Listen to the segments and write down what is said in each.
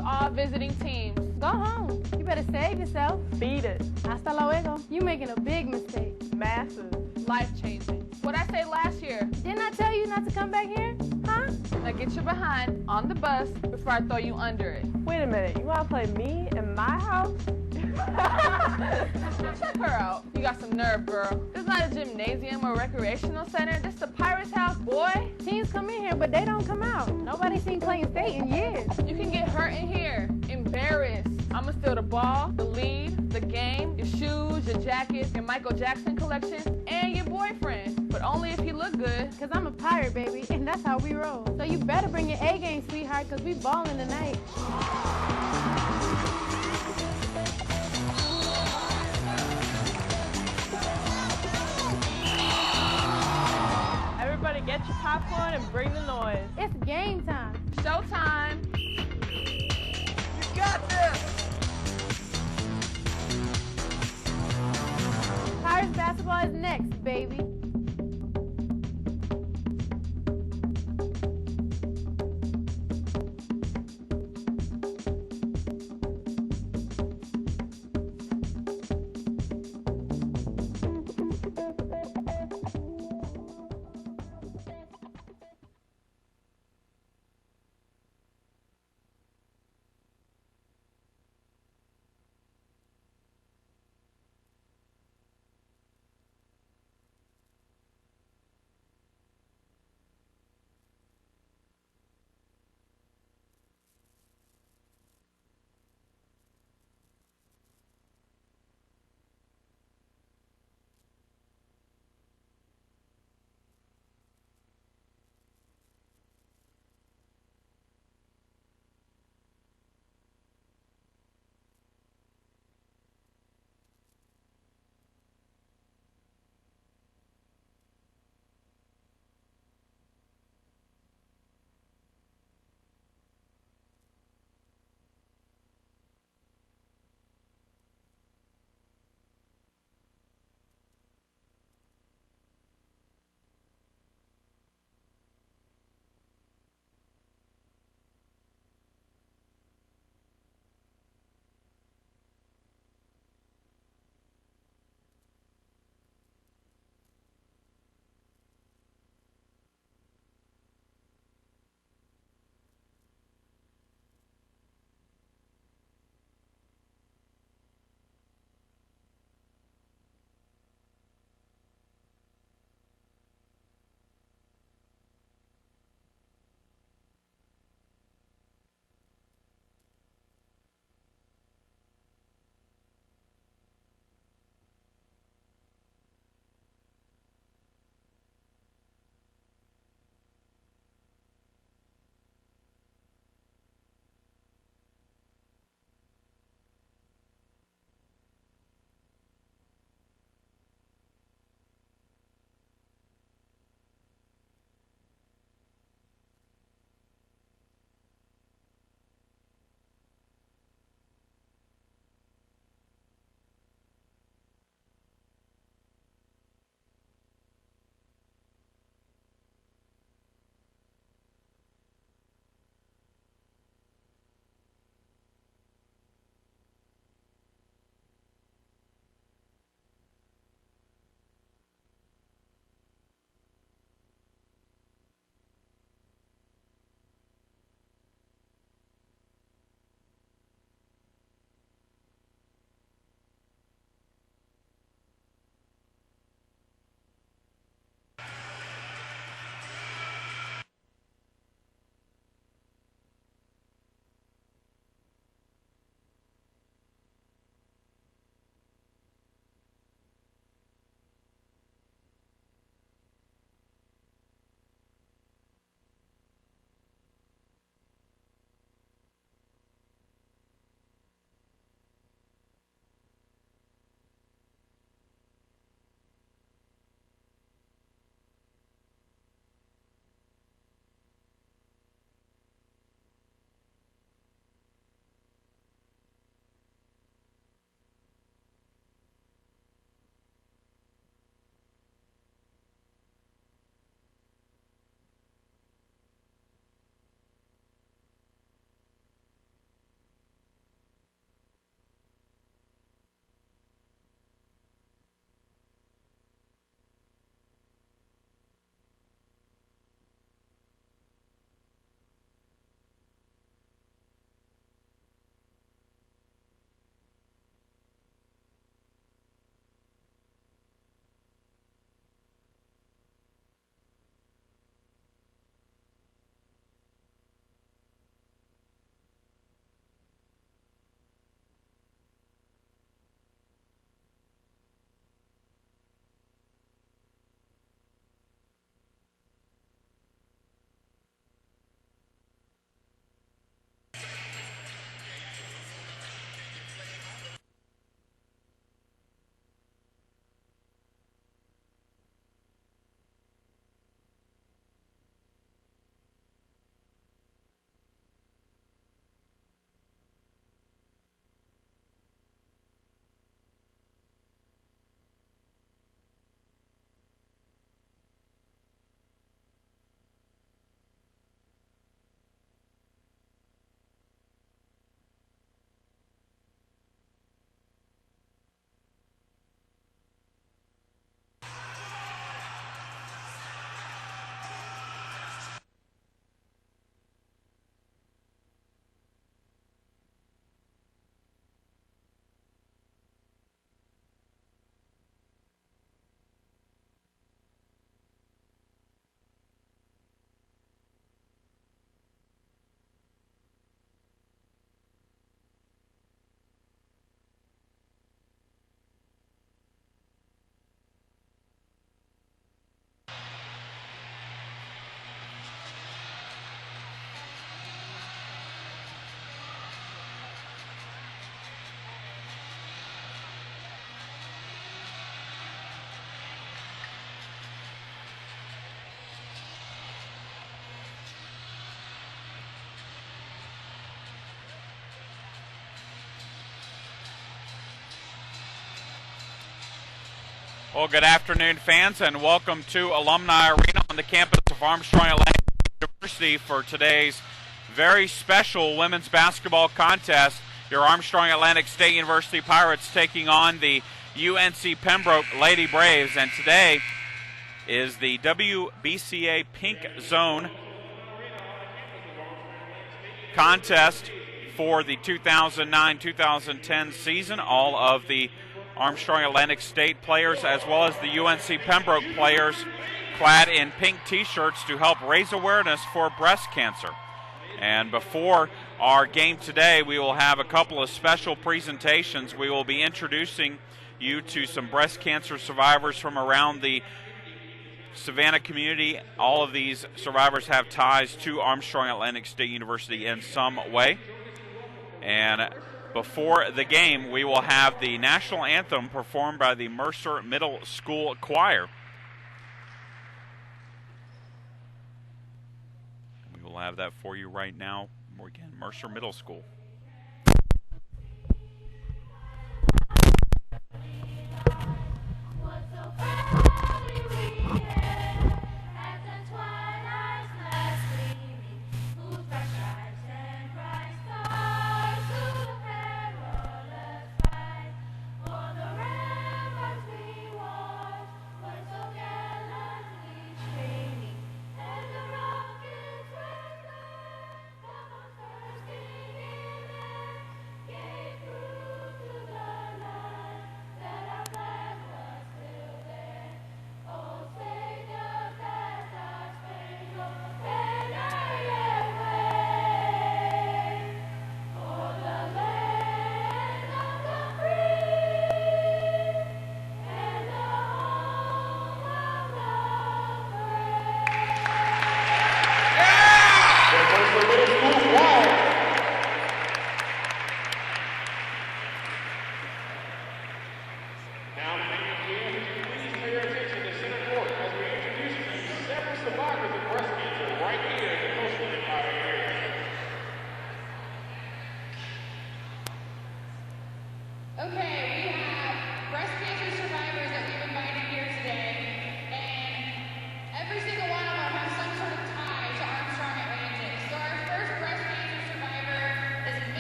to all visiting teams. Go home. You better save yourself. Beat it. Hasta luego. You making a big mistake. Massive. Life-changing. What'd I say last year? Didn't I tell you not to come back here? Huh? Now get your behind on the bus before I throw you under it. Wait a minute. You want to play me in my house? Check her out. You got some nerve, girl. This is not a gymnasium or recreational center. This is the Pirates house, boy. Teams come in here, but they don't come out. Nobody's seen Clayton State in years. You can get hurt in here. Embarrassed. I'ma steal the ball, the lead, the game, your shoes, your jacket, your Michael Jackson collection, and your boyfriend. But only if he look good. Cause I'm a pirate, baby, and that's how we roll. So you better bring your A game, sweetheart, cause we ballin' tonight. Everybody get your popcorn and bring the noise. It's game time. Showtime. You got this! Pirates basketball is next, baby. Well, good afternoon, fans, and welcome to Alumni Arena on the campus of Armstrong Atlantic University for today's very special women's basketball contest. Your Armstrong Atlantic State University Pirates taking on the UNC Pembroke Lady Braves, and today is the WBCA Pink Zone contest for the 2009-2010 season. All of the Armstrong Atlantic State players as well as the UNC Pembroke players clad in pink t-shirts to help raise awareness for breast cancer. And before our game today, we will have a couple of special presentations. We will be introducing you to some breast cancer survivors from around the Savannah community. All of these survivors have ties to Armstrong Atlantic State University in some way. And before the game, we will have the national anthem performed by the Mercer Middle School Choir. We will have that for you right now. Again, Mercer Middle School.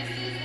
Mrs.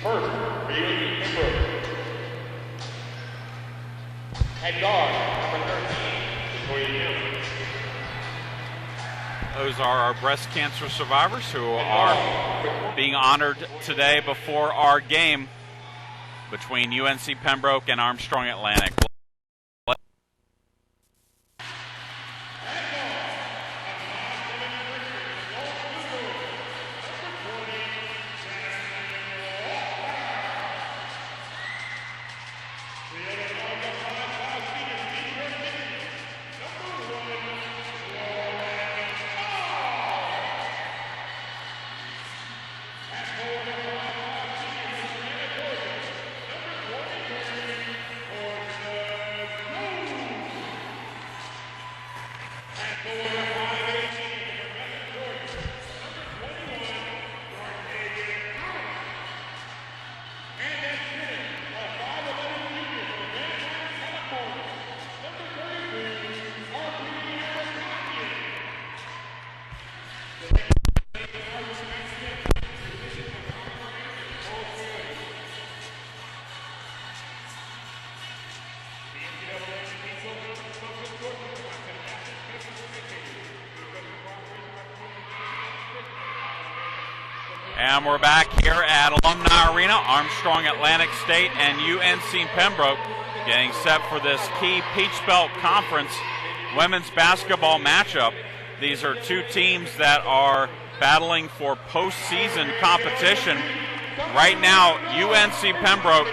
First, for UNC Pembroke. Head guard, number 13, Victoria Kim. Those are our breast cancer survivors who are being honored today before our game between UNC Pembroke and Armstrong Atlantic. And we're back here at Alumni Arena. Armstrong Atlantic State and UNC Pembroke getting set for this key Peach Belt Conference women's basketball matchup. These are two teams that are battling for postseason competition. Right now, UNC Pembroke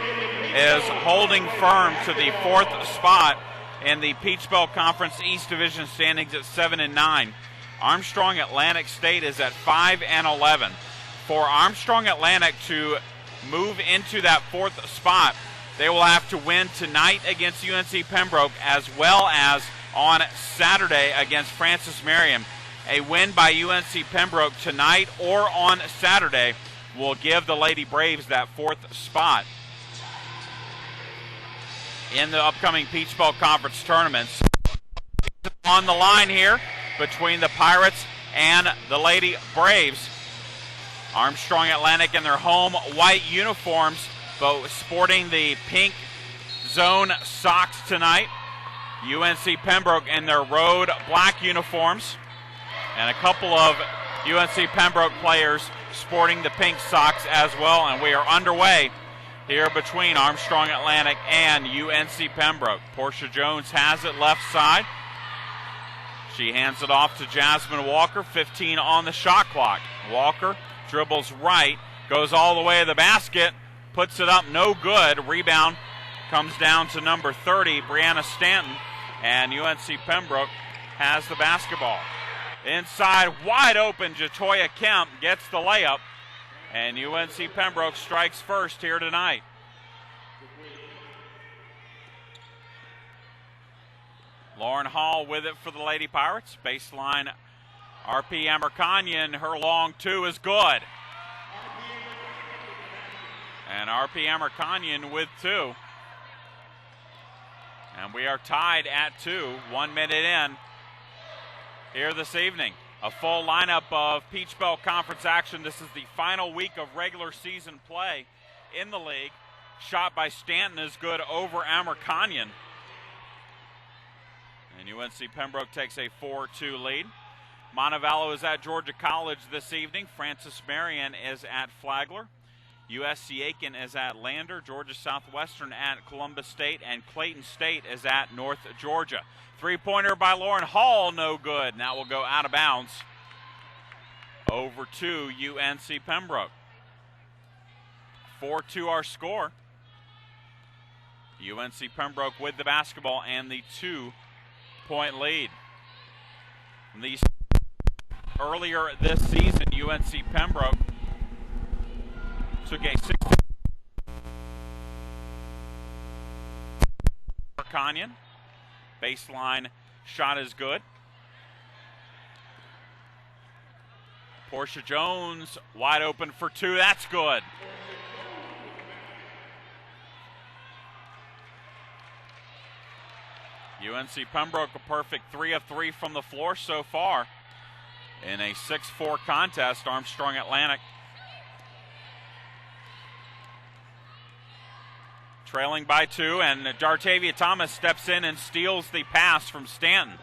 is holding firm to the fourth spot in the Peach Belt Conference East Division standings at 7-9. Armstrong Atlantic State is at 5-11. For Armstrong Atlantic to move into that fourth spot, they will have to win tonight against UNC Pembroke as well as on Saturday against Francis Marion. A win by UNC Pembroke tonight or on Saturday will give the Lady Braves that fourth spot in the upcoming Peach Belt Conference tournaments. On the line here between the Pirates and the Lady Braves. Armstrong Atlantic in their home white uniforms, but sporting the pink zone socks tonight. UNC Pembroke in their road black uniforms. And a couple of UNC Pembroke players sporting the pink socks as well. And we are underway here between Armstrong Atlantic and UNC Pembroke. Portia Jones has it left side. She hands it off to Jasmine Walker, 15 on the shot clock. Walker dribbles right, goes all the way to the basket, puts it up, no good. Rebound comes down to number 30, Brianna Stanton, and UNC Pembroke has the basketball. Inside, wide open, Jatoya Kemp gets the layup, and UNC Pembroke strikes first here tonight. Lauren Hall with it for the Lady Pirates. Baseline, RP Amerkanyan, her long two is good. And RP Amerkanyan with two. And we are tied at 2, 1 minute in here this evening. A full lineup of Peach Belt Conference action. This is the final week of regular season play in the league. Shot by Stanton is good over Amerkanyan. And UNC Pembroke takes a 4-2 lead. Montevallo is at Georgia College this evening. Francis Marion is at Flagler. USC Aiken is at Lander. Georgia Southwestern at Columbus State. And Clayton State is at North Georgia. Three-pointer by Lauren Hall, no good. Now will go out of bounds over to UNC Pembroke. 4-2 our score. UNC Pembroke with the basketball and the 2-point lead. Earlier this season, UNC Pembroke took a 6 Canyon. Baseline shot is good. Portia Jones wide open for two. That's good. UNC Pembroke a perfect 3 of 3 from the floor so far in a 6-4 contest. Armstrong Atlantic trailing by 2, and Dartavia Thomas steps in and steals the pass from Stanton.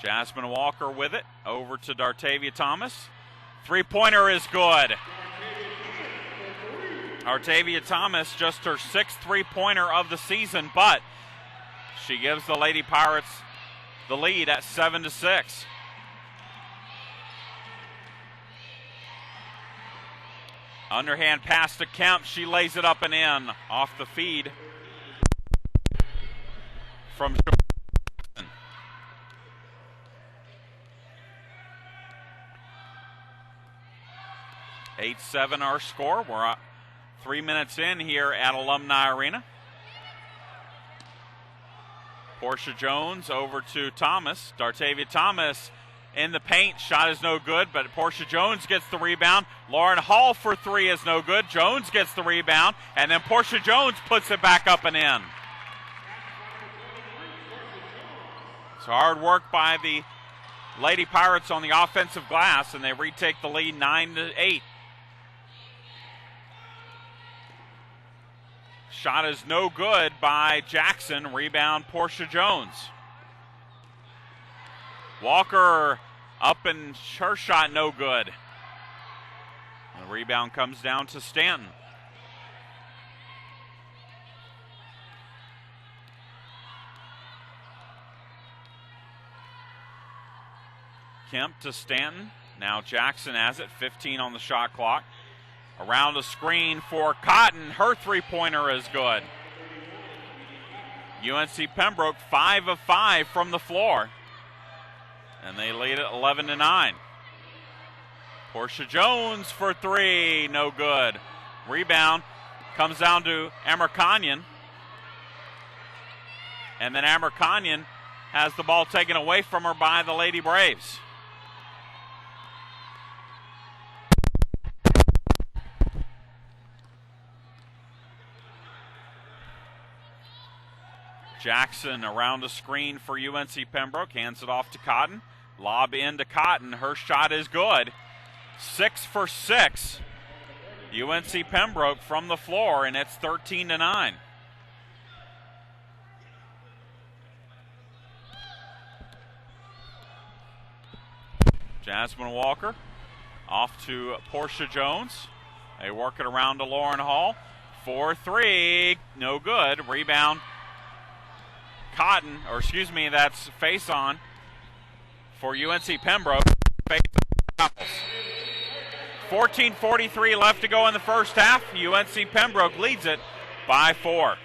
Jasmine Walker with it, over to Dartavia Thomas. Three-pointer is good. Dartavia Thomas, just her 6th three-pointer of the season, but she gives the Lady Pirates the lead at 7-6. Underhand pass to Kemp. She lays it up and in off the feed from 8-7 our score. We're 3 minutes in here at Alumni Arena. Portia Jones over to Thomas. Dartavia Thomas in the paint. Shot is no good, but Portia Jones gets the rebound. Lauren Hall for 3 is no good. Jones gets the rebound, and then Portia Jones puts it back up and in. It's hard work by the Lady Pirates on the offensive glass, and they retake the lead 9-8. Shot is no good by Jackson. Rebound, Portia Jones. Walker up, and her shot no good. The rebound comes down to Stanton. Kemp to Stanton. Now Jackson has it, 15 on the shot clock. Around the screen for Cotton. Her three-pointer is good. UNC Pembroke 5 of 5 from the floor, and they lead it 11-9. Portia Jones for 3, no good. Rebound comes down to Amerkanyan, and then Amerkanyan has the ball taken away from her by the Lady Braves. Jackson around the screen for UNC Pembroke, hands it off to Cotton. Lob into Cotton, her shot is good. 6 for 6. UNC Pembroke from the floor, and it's 13-9. Jasmine Walker off to Portia Jones. They work it around to Lauren Hall. 4-3, no good. Rebound, Cotton, or excuse me, that's face on for UNC Pembroke. 14:43 left to go in the first half. UNC Pembroke leads it by 4.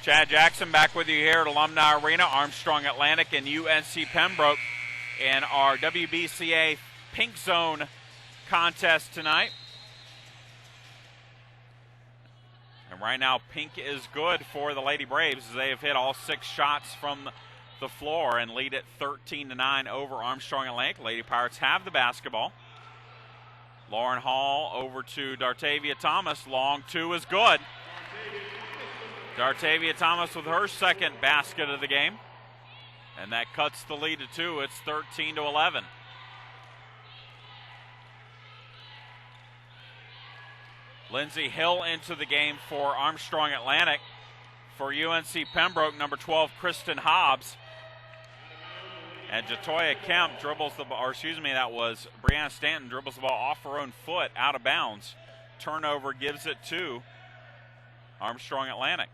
Chad Jackson back with you here at Alumni Arena, Armstrong Atlantic and UNC Pembroke in our WBCA Pink Zone contest tonight. And right now, pink is good for the Lady Braves as they have hit all 6 shots from the floor and lead it 13-9 over Armstrong Atlantic. Lady Pirates have the basketball. Lauren Hall over to Dartavia Thomas. Long 2 is good. Dartavia Thomas with her second basket of the game. And that cuts the lead to 2. It's 13-11. Lindsey Hill into the game for Armstrong Atlantic. For UNC Pembroke, number 12, Kristen Hobbs. And Jatoya Kemp dribbles the ball, or excuse me, that was Brianna Stanton dribbles the ball off her own foot, out of bounds. Turnover gives it to Armstrong Atlantic.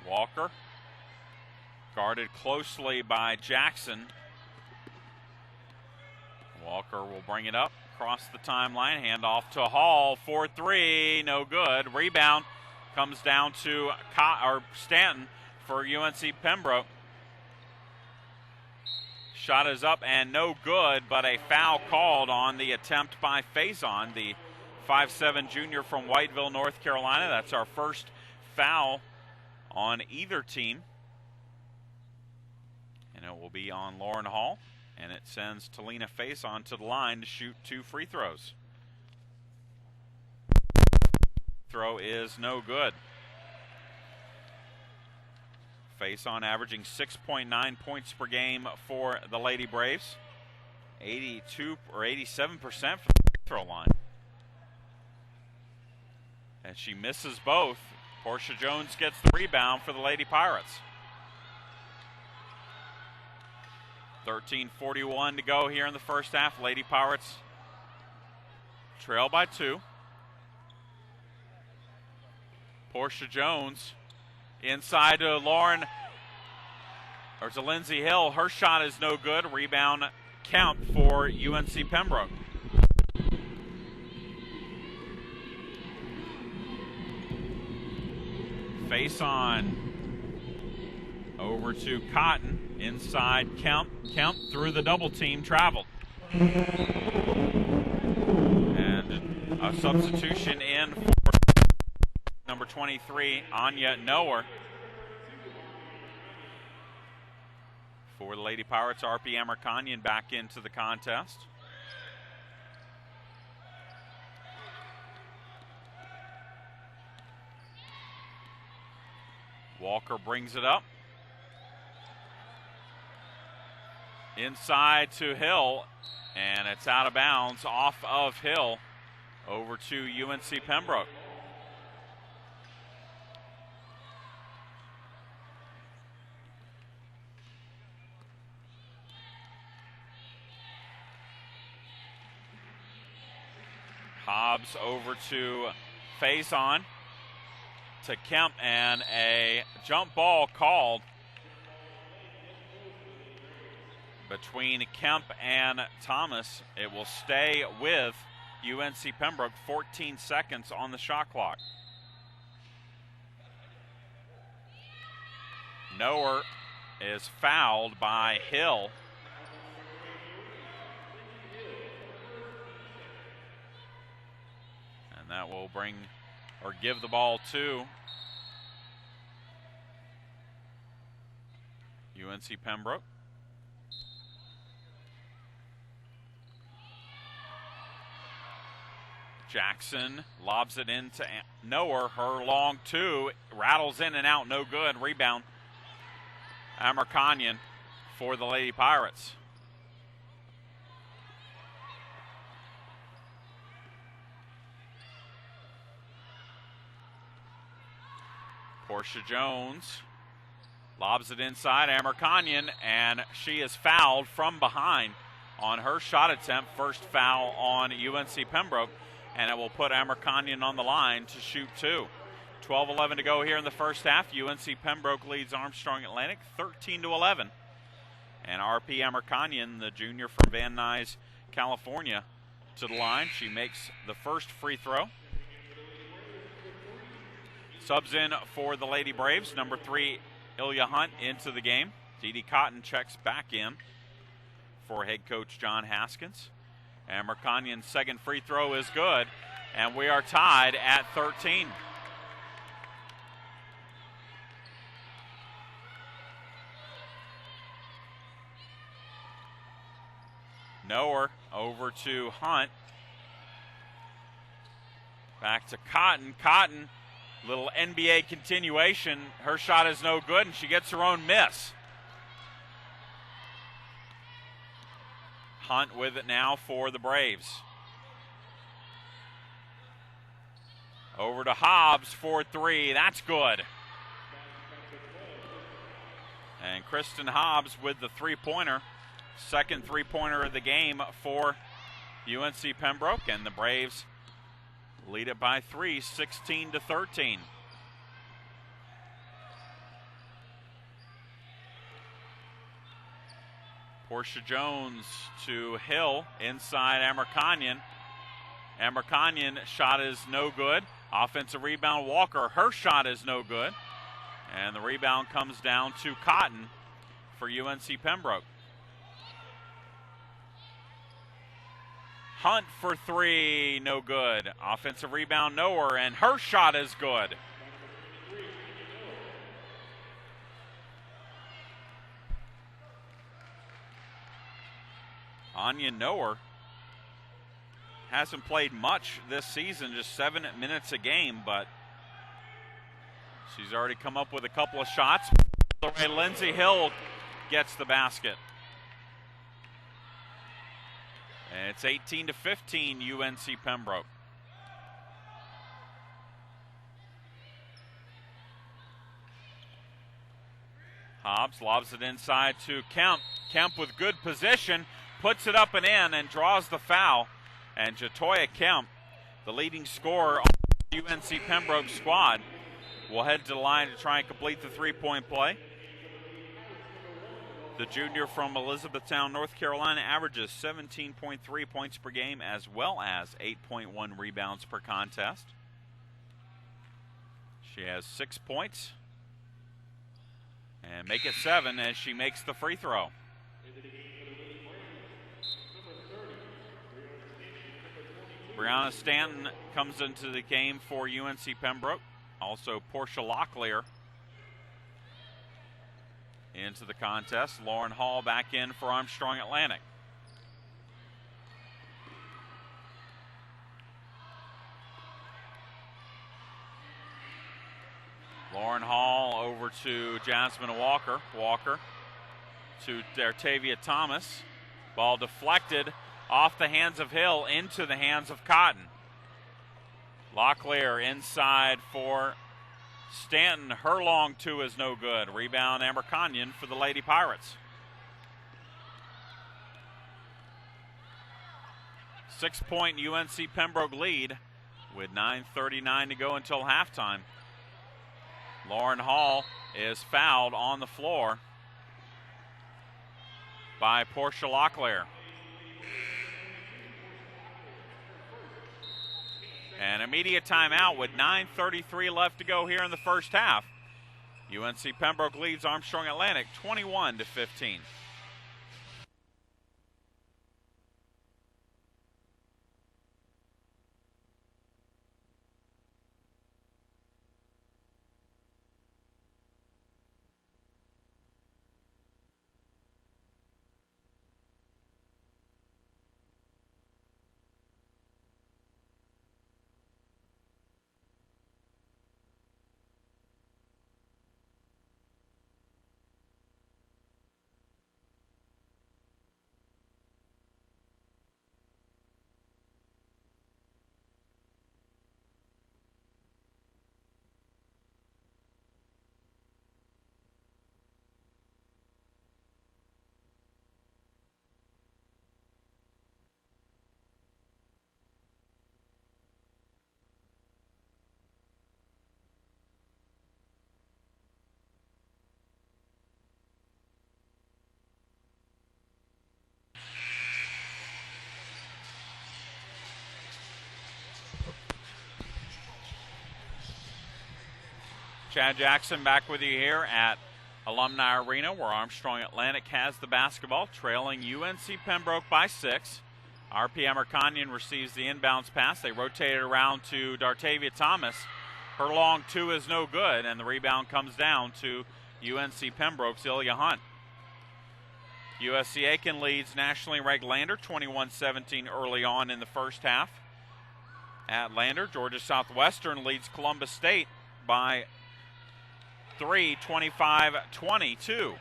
Walker, guarded closely by Jackson. Walker will bring it up across the timeline, handoff to Hall for 3, no good. Rebound comes down to Stanton for UNC Pembroke. Shot is up and no good, but a foul called on the attempt by Faison, the 5'7" junior from Whiteville, North Carolina. That's our first foul on either team. And it will be on Lauren Hall. And it sends Talina Faison to the line to shoot 2 free throws. Throw is no good. Faison averaging 6.9 points per game for the Lady Braves. 82 or 87% from the free throw line. And she misses both. Portia Jones gets the rebound for the Lady Pirates. 13:41 to go here in the first half. Lady Pirates trail by 2. Portia Jones inside to Lauren, or to Lindsey Hill. Her shot is no good. Rebound Kemp for UNC Pembroke. Faison over to Cotton. Inside Kemp. Kemp through the double team, traveled. And a substitution in for number 23, Anya Noer. For the Lady Pirates, RP Amerkanyan back into the contest. Walker brings it up. Inside to Hill, and it's out of bounds off of Hill over to UNC Pembroke. Hobbs over to Faison to Kemp, and a jump ball called between Kemp and Thomas. It will stay with UNC Pembroke. 14 seconds on the shot clock. Noer is fouled by Hill. And that will bring or give the ball to UNC Pembroke. Jackson lobs it into Noer. Her long 2 rattles in and out, no good. Rebound Amerkanyan for the Lady Pirates. Portia Jones lobs it inside Amerkanyan, and she is fouled from behind on her shot attempt. First foul on UNC Pembroke, and it will put Amerkanyan on the line to shoot 2. 12:11 to go here in the first half. UNC Pembroke leads Armstrong Atlantic 13-11. And RP Amerkanyan, the junior from Van Nuys, California, to the line. She makes the first free throw. Subs in for the Lady Braves. Number 3, Ilya Hunt into the game. Dee Cotton checks back in for head coach John Haskins. Amerkanyan's second free throw is good, and we are tied at 13. Noer over to Hunt. Back to Cotton. Cotton, little NBA continuation. Her shot is no good, and she gets her own miss. Hunt with it now for the Braves. Over to Hobbs for three. That's good. And Kristen Hobbs with the three-pointer. Second three-pointer of the game for UNC Pembroke, and the Braves lead it by 3, 16-13. Portia Jones to Hill inside Amerkanyan. Amerkanyan shot is no good. Offensive rebound, Walker. Her shot is no good. And the rebound comes down to Cotton for UNC Pembroke. Hunt for three, no good. Offensive rebound, nowhere, and her shot is good. Anya Noer hasn't played much this season, just 7 minutes a game, but she's already come up with a couple of shots. The way Lindsay Hill gets the basket. And it's 18-15 UNC Pembroke. Hobbs lobs it inside to Kemp. Kemp with good position, puts it up and in, and draws the foul. And Jatoya Kemp, the leading scorer on the UNC Pembroke squad, will head to the line to try and complete the three-point play. The junior from Elizabethtown, North Carolina, averages 17.3 points per game as well as 8.1 rebounds per contest. She has 6 points. And make it 7 as she makes the free throw. Brianna Stanton comes into the game for UNC Pembroke. Also Portia Locklear into the contest. Lauren Hall back in for Armstrong Atlantic. Lauren Hall over to Jasmine Walker. Walker to Dartavia Thomas. Ball deflected off the hands of Hill into the hands of Cotton. Locklear inside for Stanton. Her long two is no good. Rebound Amerkanyan for the Lady Pirates. 6-point UNC Pembroke lead with 9:39 to go until halftime. Lauren Hall is fouled on the floor by Portia Locklear. An immediate timeout with 9:33 left to go here in the first half. UNC Pembroke leads Armstrong Atlantic 21-15. Chad Jackson back with you here at Alumni Arena, where Armstrong Atlantic has the basketball, trailing UNC Pembroke by 6. RP Amerkanyan receives the inbounds pass. They rotate it around to Dartavia Thomas. Her long two is no good, and the rebound comes down to UNC Pembroke's Ilya Hunt. USC Aiken leads nationally ranked Lander 21-17 early on in the first half. at Lander. Georgia Southwestern leads Columbus State by 3, 25-22.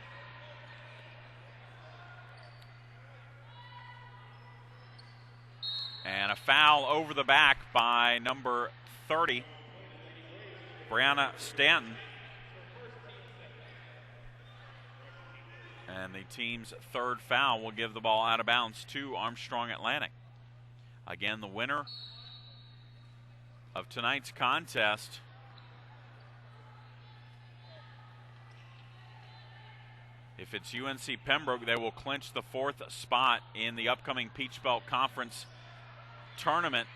And a foul over the back by number 30, Brianna Stanton. And the team's third foul will give the ball out of bounds to Armstrong Atlantic. Again, the winner of tonight's contest if it's UNC Pembroke, they will clinch the 4th spot in the upcoming Peach Belt Conference tournament.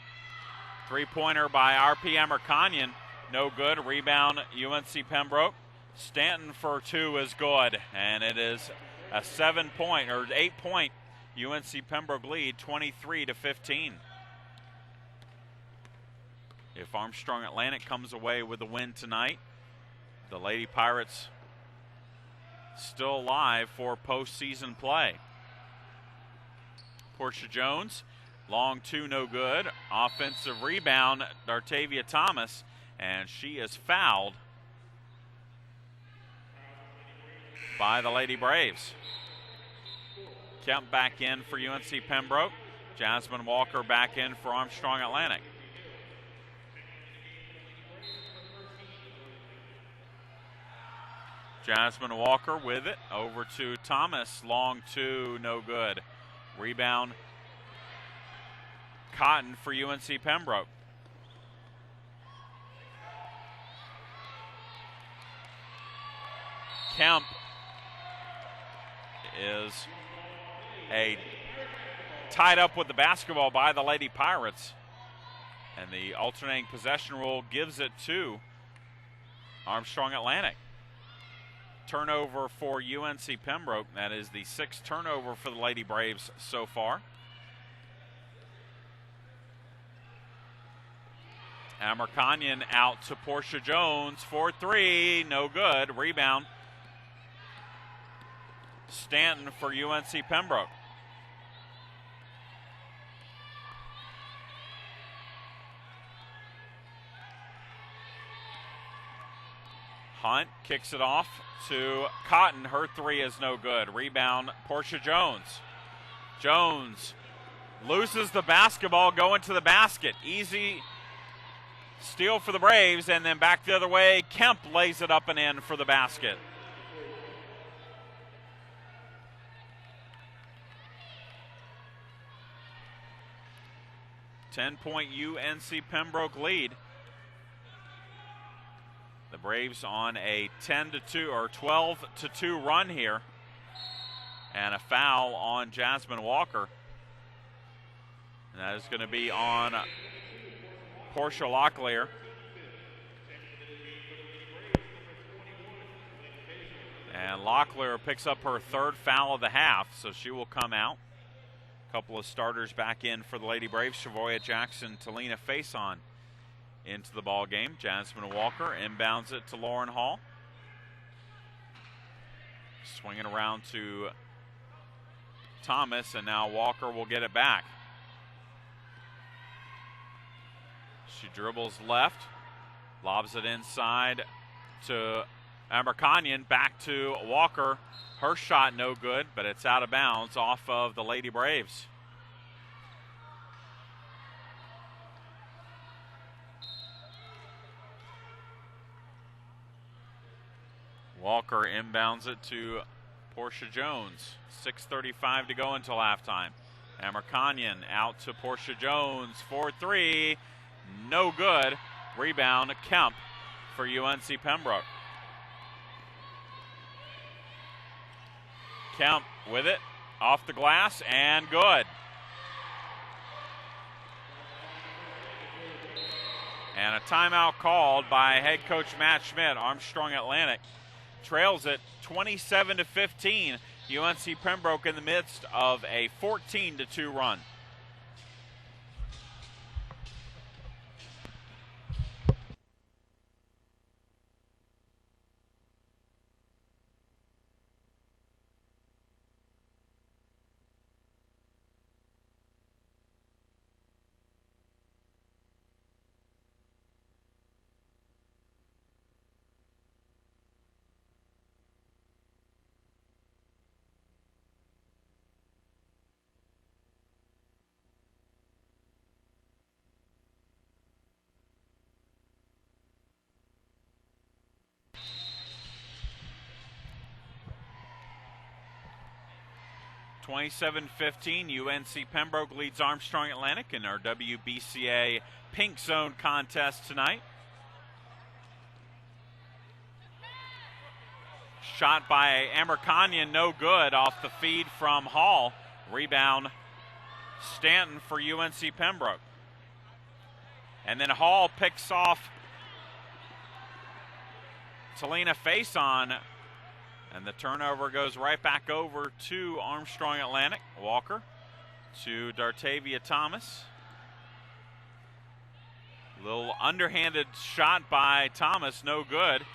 Three-pointer by RP Amerkanyan, no good. Rebound UNC Pembroke. Stanton for 2 is good, and it is a 7-point or 8-point UNC Pembroke lead, 23-15. If Armstrong Atlantic comes away with a win tonight, the Lady Pirates still alive for postseason play. Portia Jones, long 2, no good. Offensive rebound, Dartavia Thomas, and she is fouled by the Lady Braves. Kemp back in for UNC Pembroke. Jasmine Walker back in for Armstrong Atlantic. Jasmine Walker with it, over to Thomas, long 2, no good. Rebound, Cotton for UNC Pembroke. Kemp is tied up with the basketball by the Lady Pirates, and the alternating possession rule gives it to Armstrong Atlantic. Turnover for UNC Pembroke. That is the 6th turnover for the Lady Braves so far. Amerkanyan out to Portia Jones for 3, no good. Rebound, Stanton for UNC Pembroke. Hunt kicks it off to Cotton. Her 3 is no good. Rebound, Portia Jones. Jones loses the basketball going to the basket. Easy steal for the Braves, and then back the other way. Kemp lays it up and in for the basket. Ten-point UNC Pembroke lead. The Braves on a 10-2 or 12-2 run here. And a foul on Jasmine Walker. And that is going to be on Portia Locklear. And Locklear picks up her 3rd foul of the half, so she will come out. A couple of starters back in for the Lady Braves. Shavoya Jackson, Talina Faison into the ball game. Jasmine Walker inbounds it to Lauren Hall. Swinging around to Thomas, and now Walker will get it back. She dribbles left, lobs it inside to Amerkanyan, back to Walker. Her shot no good, but it's out of bounds off of the Lady Braves. Walker inbounds it to Portia Jones. 6:35 to go until halftime. Amerkanyan out to Portia Jones for 3. No good. Rebound, Kemp for UNC Pembroke. Kemp with it, off the glass, and good. And a timeout called by head coach Matt Schmidt. Armstrong Atlantic trails it 27-15. UNC Pembroke in the midst of a 14-2 run. 27-15, UNC Pembroke leads Armstrong Atlantic in our WBCA Pink Zone contest tonight. Shot by Amerkanyan, no good, off the feed from Hall. Rebound Stanton for UNC Pembroke. And then Hall picks off Talina Faison, and the turnover goes right back over to Armstrong Atlantic. Walker to Dartavia Thomas. Little underhanded shot by Thomas, no good.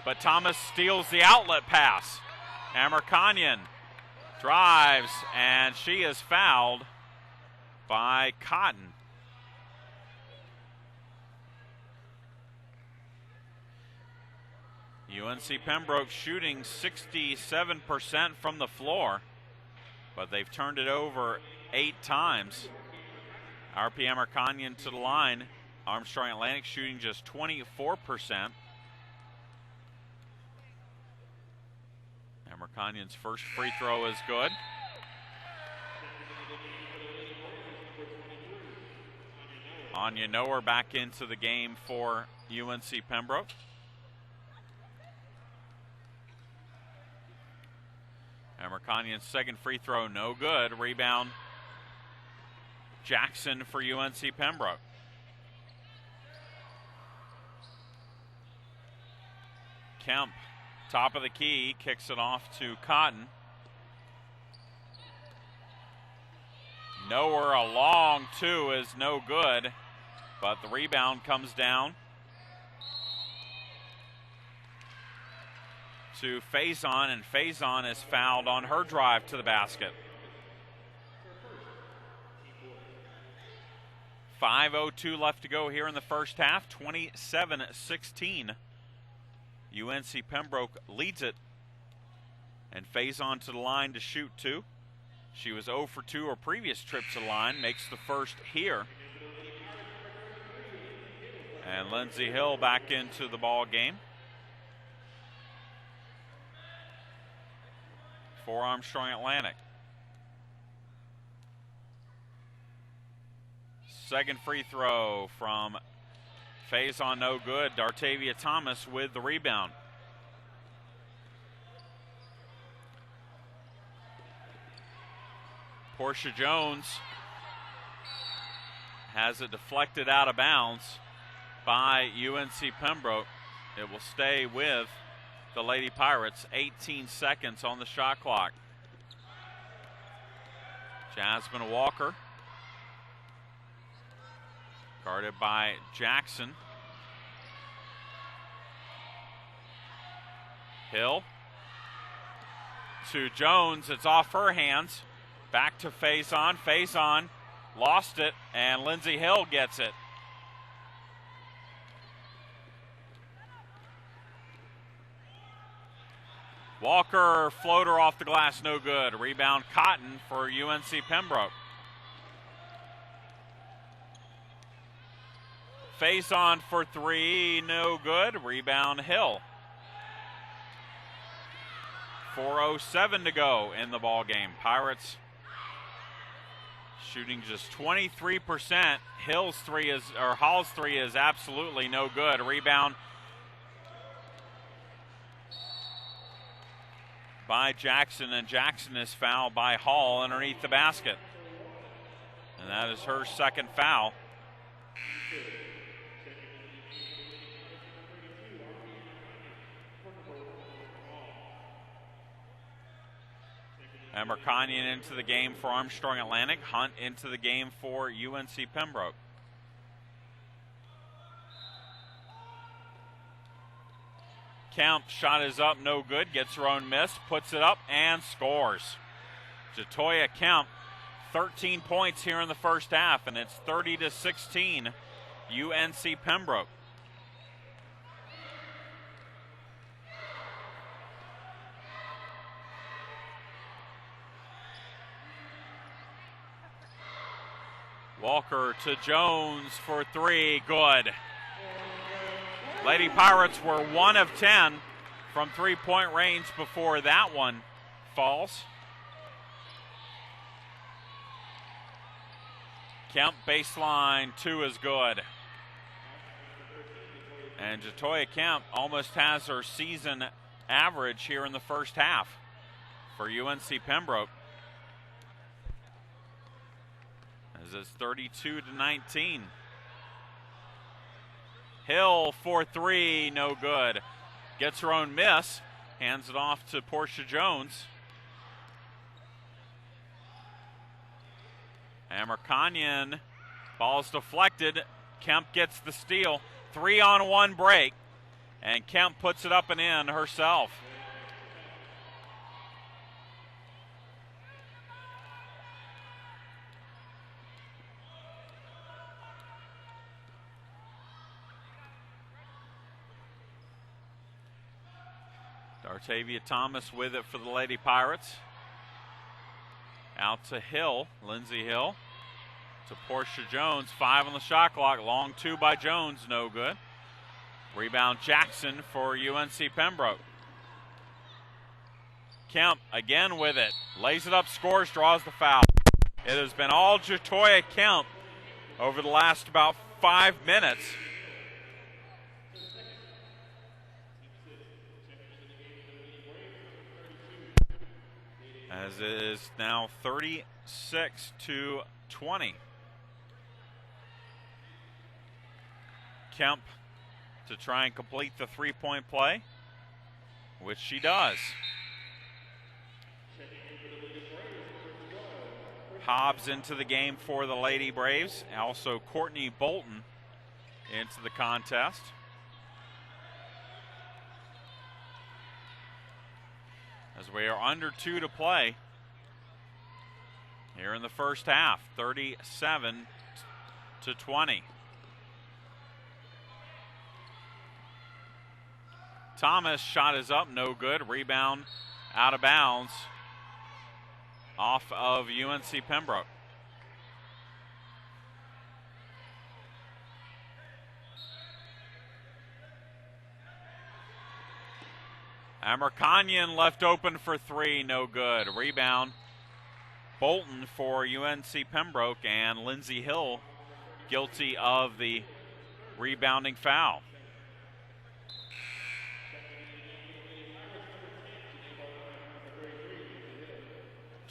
But Thomas steals the outlet pass. Amerkanyan drives, and she is fouled by Cotton. UNC Pembroke shooting 67% from the floor, but they've turned it over 8 times. RP Amerkanyan to the line. Armstrong Atlantic shooting just 24%. Amerkanyan's first free throw is good. Anya Noer back into the game for UNC Pembroke. Amerkanyan's second free throw, no good. Rebound Jackson for UNC Pembroke. Kemp, top of the key, kicks it off to Cotton. Noer, a long two is no good, but the rebound comes down to Faison, and Faison is fouled on her drive to the basket. 5:02 left to go here in the first half, 27-16. UNC Pembroke leads it, and Faison to the line to shoot 2. She was 0 for 2 her previous trip to the line, makes the first here. And Lindsey Hill back into the ball game for Armstrong Atlantic. Second free throw from Faison, no good. Dartavia Thomas with the rebound. Portia Jones has it deflected out of bounds by UNC Pembroke. It will stay with the Lady Pirates. 18 seconds on the shot clock. Jasmine Walker, guarded by Jackson. Hill to Jones. It's off her hands. Back to Faison. Faison lost it, and Lindsey Hill gets it. Walker, floater off the glass, no good. Rebound Cotton for UNC Pembroke. Faison for 3, no good. Rebound Hill. 4:07 to go in the ball game. Pirates shooting just 23%. Hall's three is absolutely no good. Rebound by Jackson, and Jackson is fouled by Hall underneath the basket. And that is her second foul. Amerkanyan into the game for Armstrong Atlantic. Hunt into the game for UNC Pembroke. Kemp, shot is up, no good. Gets her own miss, puts it up, and scores. Jatoya Kemp, 13 points here in the first half, and it's 30-16, UNC Pembroke. Walker to Jones for 3, good. Lady Pirates were 1 of 10 from 3-point range before that one falls. Kemp baseline 2 is good. And Jatoya Kemp almost has her season average here in the first half for UNC Pembroke. As it's 32-19. Hill for 3, no good. Gets her own miss, hands it off to Portia Jones. Amerkanyan, ball's deflected. Kemp gets the steal. 3-on-1 break, and Kemp puts it up and in herself. Dartavia Thomas with it for the Lady Pirates. Out to Hill, Lindsey Hill, to Portia Jones, 5 on the shot clock, long 2 by Jones, no good. Rebound Jackson for UNC Pembroke. Kemp again with it, lays it up, scores, draws the foul. It has been all Jatoya Kemp over the last about 5 minutes. As it is now 36-20. Kemp to try and complete the three-point play, which she does. Hobbs into the game for the Lady Braves. Also Courtney Bolton into the contest. As we are under 2 to play here in the first half, 37-20. Thomas shot is up, no good. Rebound out of bounds off of UNC Pembroke. Amerkanyan left open for 3, no good. Rebound Bolton for UNC Pembroke, and Lindsey Hill guilty of the rebounding foul.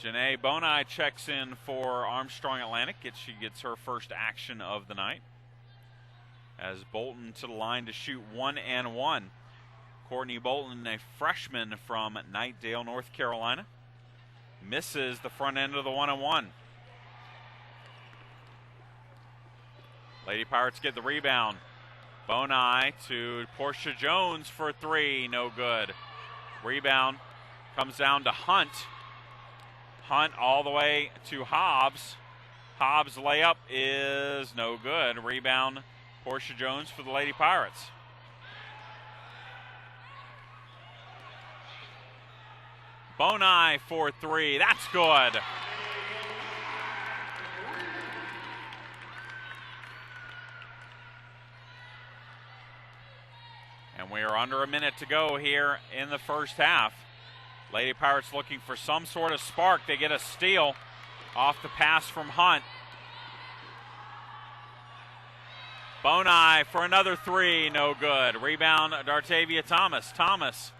Janae Bonai checks in for Armstrong Atlantic. She gets her first action of the night. As Bolton to the line to shoot 1 and 1. Courtney Bolton, a freshman from Knightdale, North Carolina, misses the front end of the 1-on-1. Lady Pirates get the rebound. Bonai to Portia Jones for 3, no good. Rebound comes down to Hunt. Hunt all the way to Hobbs. Hobbs' layup is no good. Rebound Portia Jones for the Lady Pirates. Bonai for 3, that's good. And we are under a minute to go here in the first half. Lady Pirates looking for some sort of spark. They get a steal off the pass from Hunt. Bonai for another 3, no good. Rebound Dartavia Thomas. Thomas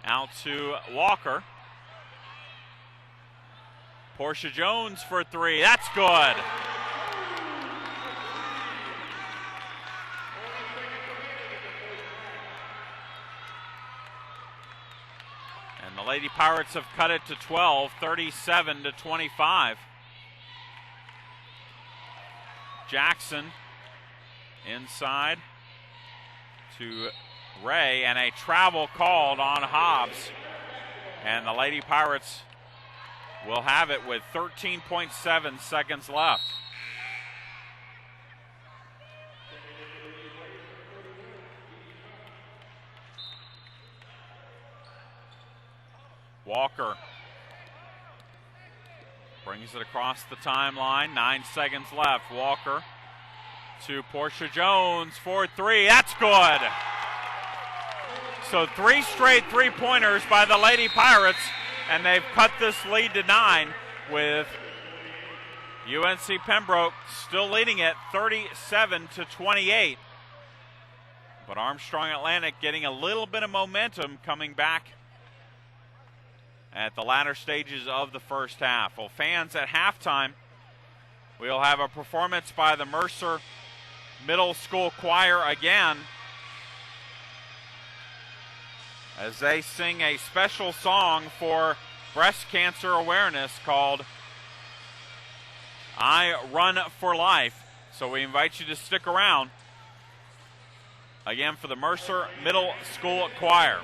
out to Walker. Portia Jones for 3, that's good. And the Lady Pirates have cut it to 12, 37-25. Jackson inside to Ray, and a travel called on Hobbs. And the Lady Pirates will have it with 13.7 seconds left. Walker brings it across the timeline. 9 seconds left. Walker to Portia Jones for 3. That's good. So 3 straight three-pointers by the Lady Pirates, and they've cut this lead to 9 with UNC Pembroke still leading it 37-28. But Armstrong Atlantic getting a little bit of momentum coming back at the latter stages of the first half. Well, fans, at halftime, we'll have a performance by the Mercer Middle School Choir again as they sing a special song for breast cancer awareness called I Run for Life. So we invite you to stick around again for the Mercer Middle School Choir.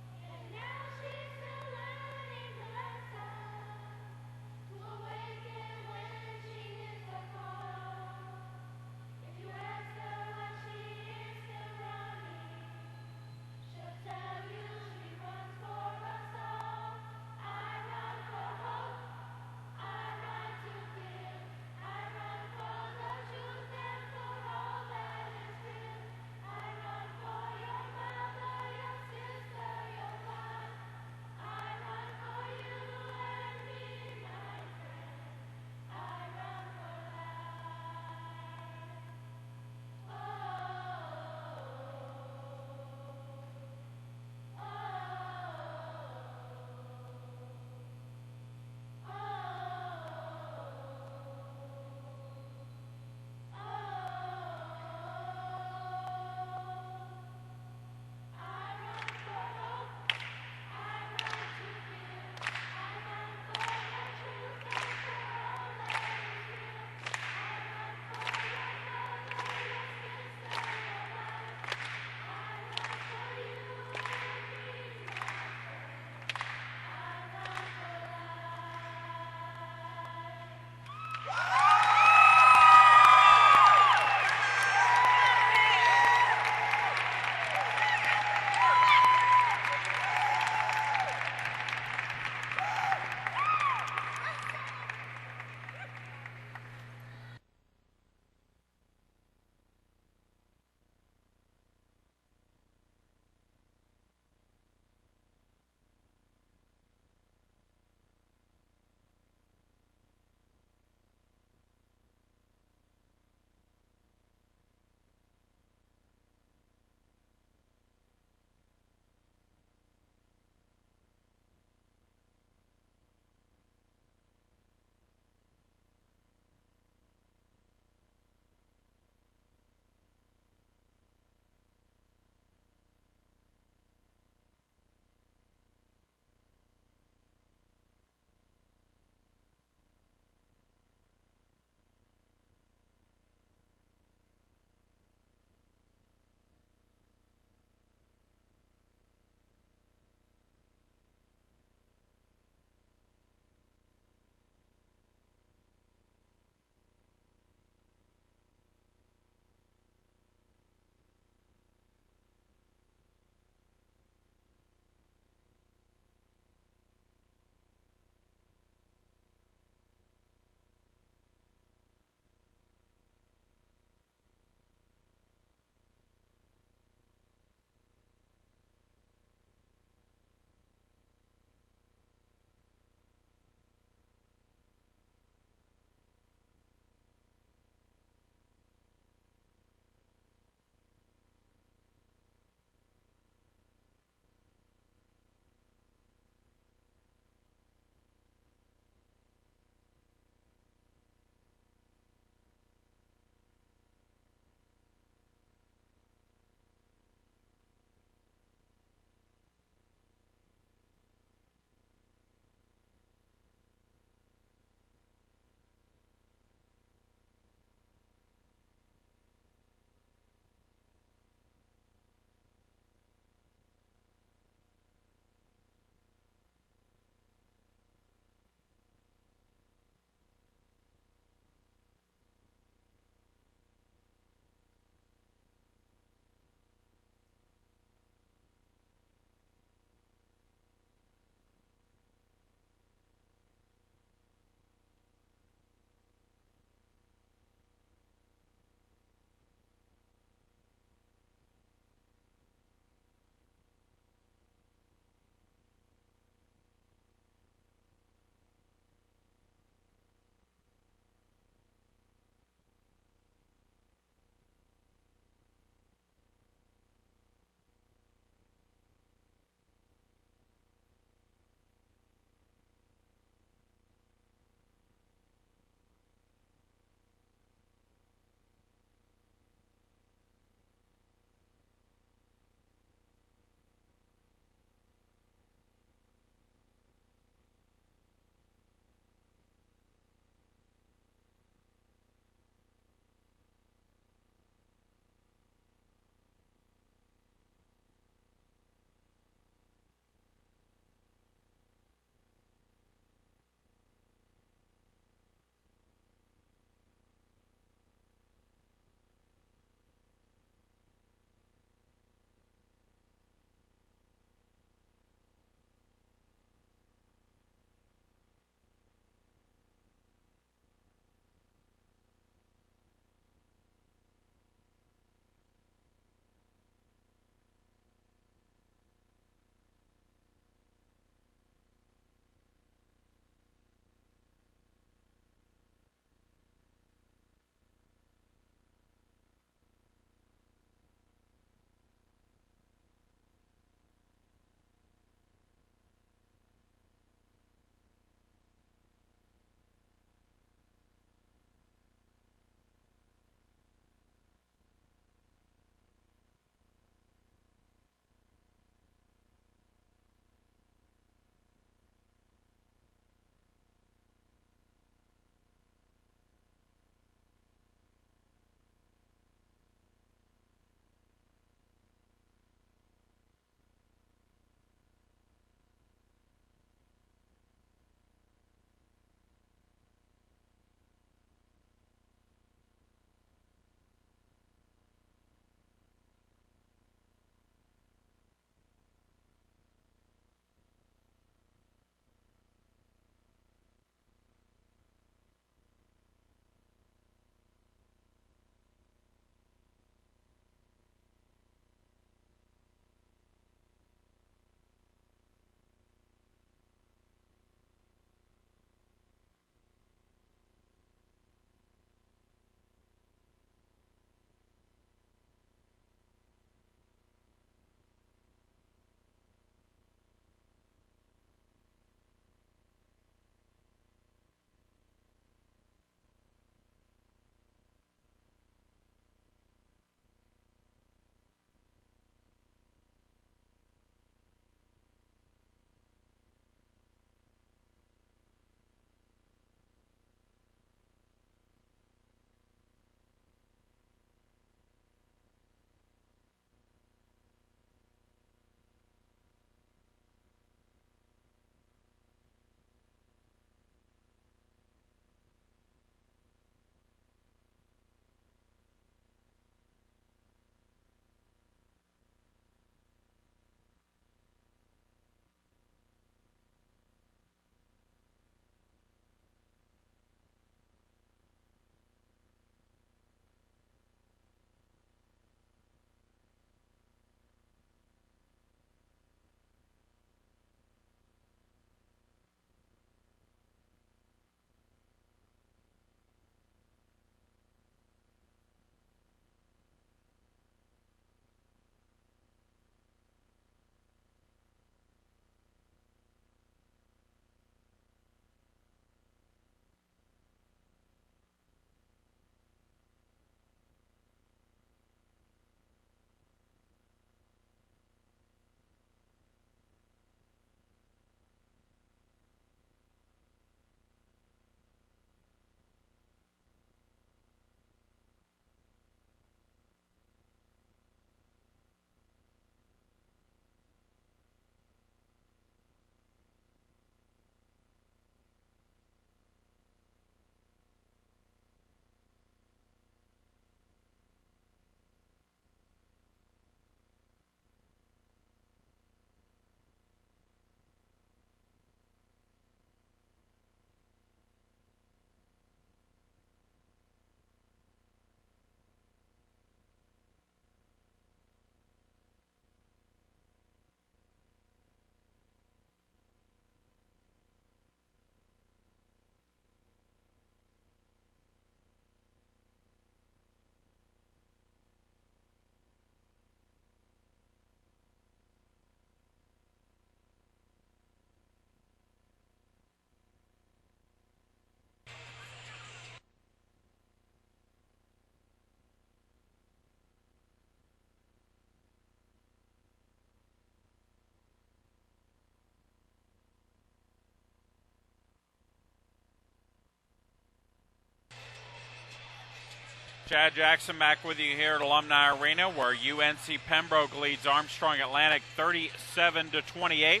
Chad Jackson back with you here at Alumni Arena, where UNC Pembroke leads Armstrong Atlantic 37-28.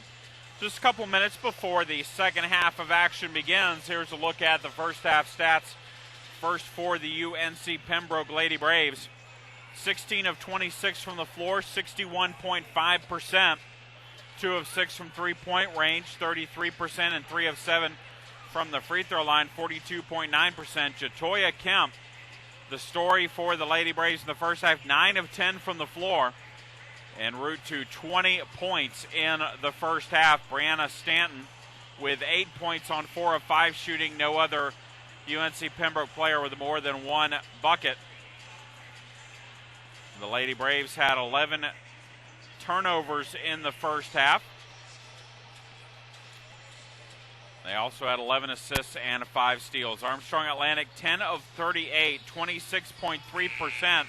Just a couple minutes before the second half of action begins, here's a look at the first half stats. First for the UNC Pembroke Lady Braves. 16 of 26 from the floor, 61.5%. 2 of 6 from three-point range, 33%, and 3 of 7 from the free throw line, 42.9%. Jatoya Kemp, the story for the Lady Braves in the first half, 9 of 10 from the floor, en route to 20 points in the first half. Brianna Stanton with 8 points on 4 of 5 shooting. No other UNC Pembroke player with more than 1 bucket. The Lady Braves had 11 turnovers in the first half. They also had 11 assists and 5 steals. Armstrong Atlantic 10 of 38, 26.3%,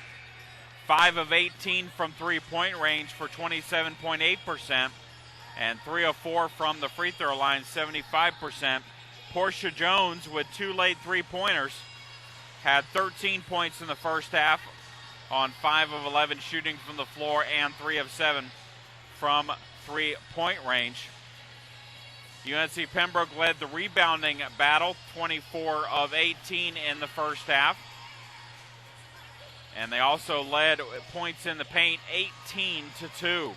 5 of 18 from three-point range for 27.8%, and 3 of 4 from the free throw line, 75%. Portia Jones with 2 late three-pointers had 13 points in the first half on 5 of 11 shooting from the floor and 3 of 7 from three-point range. UNC Pembroke led the rebounding battle, 24 of 18 in the first half. And they also led points in the paint, 18-2.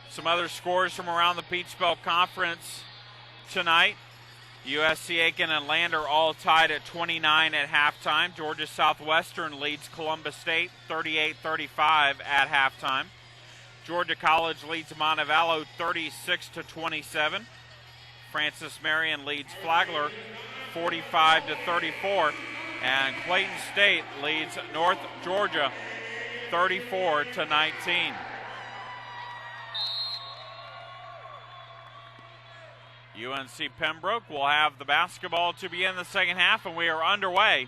Some other scores from around the Peach Belt Conference tonight. USC Aiken and Lander all tied at 29 at halftime. Georgia Southwestern leads Columbus State 38-35 at halftime. Georgia College leads Montevallo 36-27. Francis Marion leads Flagler 45-34. And Clayton State leads North Georgia 34-19. UNC Pembroke will have the basketball to begin the second half, and we are underway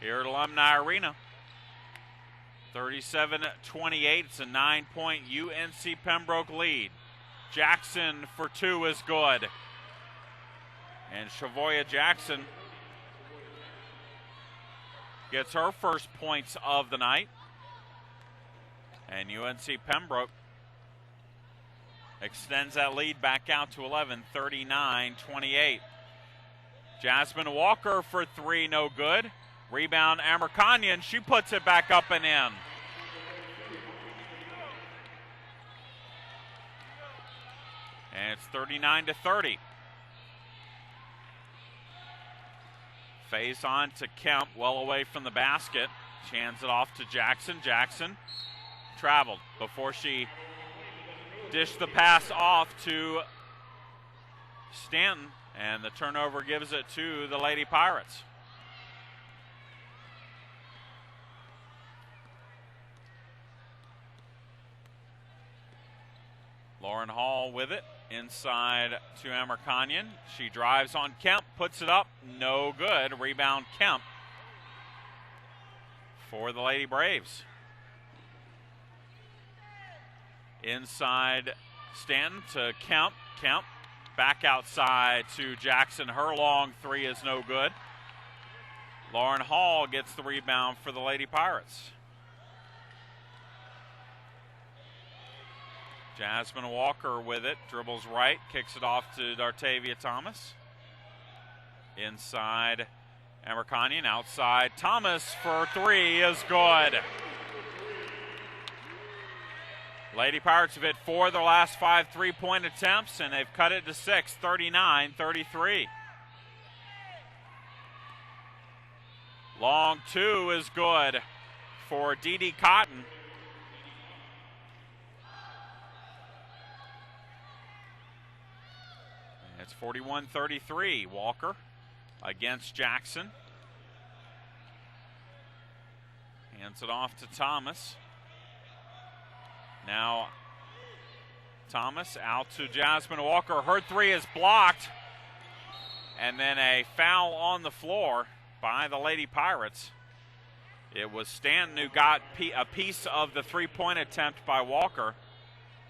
here at Alumni Arena. 37-28, it's a 9-point UNC Pembroke lead. Jackson for 2 is good. And Shavoya Jackson gets her first points of the night. And UNC Pembroke extends that lead back out to 11, 39-28. Jasmine Walker for 3, no good. Rebound, Amerkanyan, she puts it back up and in. And it's 39-30. Phase on to Kemp, well away from the basket. She hands it off to Jackson. Jackson traveled before she dished the pass off to Stanton, and the turnover gives it to the Lady Pirates. Lauren Hall with it, inside to Amerkanyan. She drives on Kemp, puts it up, no good. Rebound Kemp for the Lady Braves. Inside Stanton to Kemp. Kemp back outside to Jackson. Her long 3 is no good. Lauren Hall gets the rebound for the Lady Pirates. Jasmine Walker with it, dribbles right, kicks it off to Dartavia Thomas. Inside Amerkanyan, outside Thomas for 3 is good. Lady Pirates have hit 4 of their last 5 three-point attempts, and they've cut it to 6, 39-33. Long 2 is good for Dee Dee Cotton. It's 41-33. Walker against Jackson. Hands it off to Thomas. Now Thomas out to Jasmine Walker. Her 3 is blocked. And then a foul on the floor by the Lady Pirates. It was Stanton who got a piece of the three-point attempt by Walker.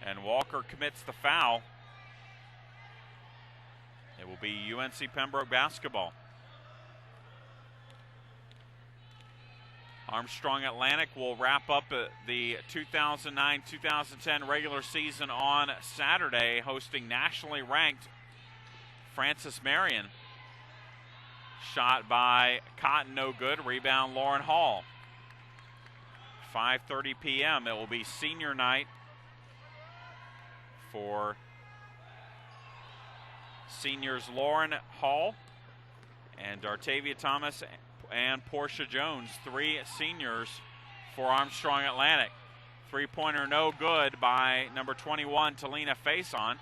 And Walker commits the foul. It will be UNC Pembroke basketball. Armstrong Atlantic will wrap up the 2009-2010 regular season on Saturday, hosting nationally ranked Francis Marion. Shot by Cotton, no good. Rebound, Lauren Hall. 5:30 p.m. It will be senior night for seniors Lauren Hall and Dartavia Thomas and Portia Jones, 3 seniors for Armstrong Atlantic. Three-pointer no good by number 21, Talina Faison.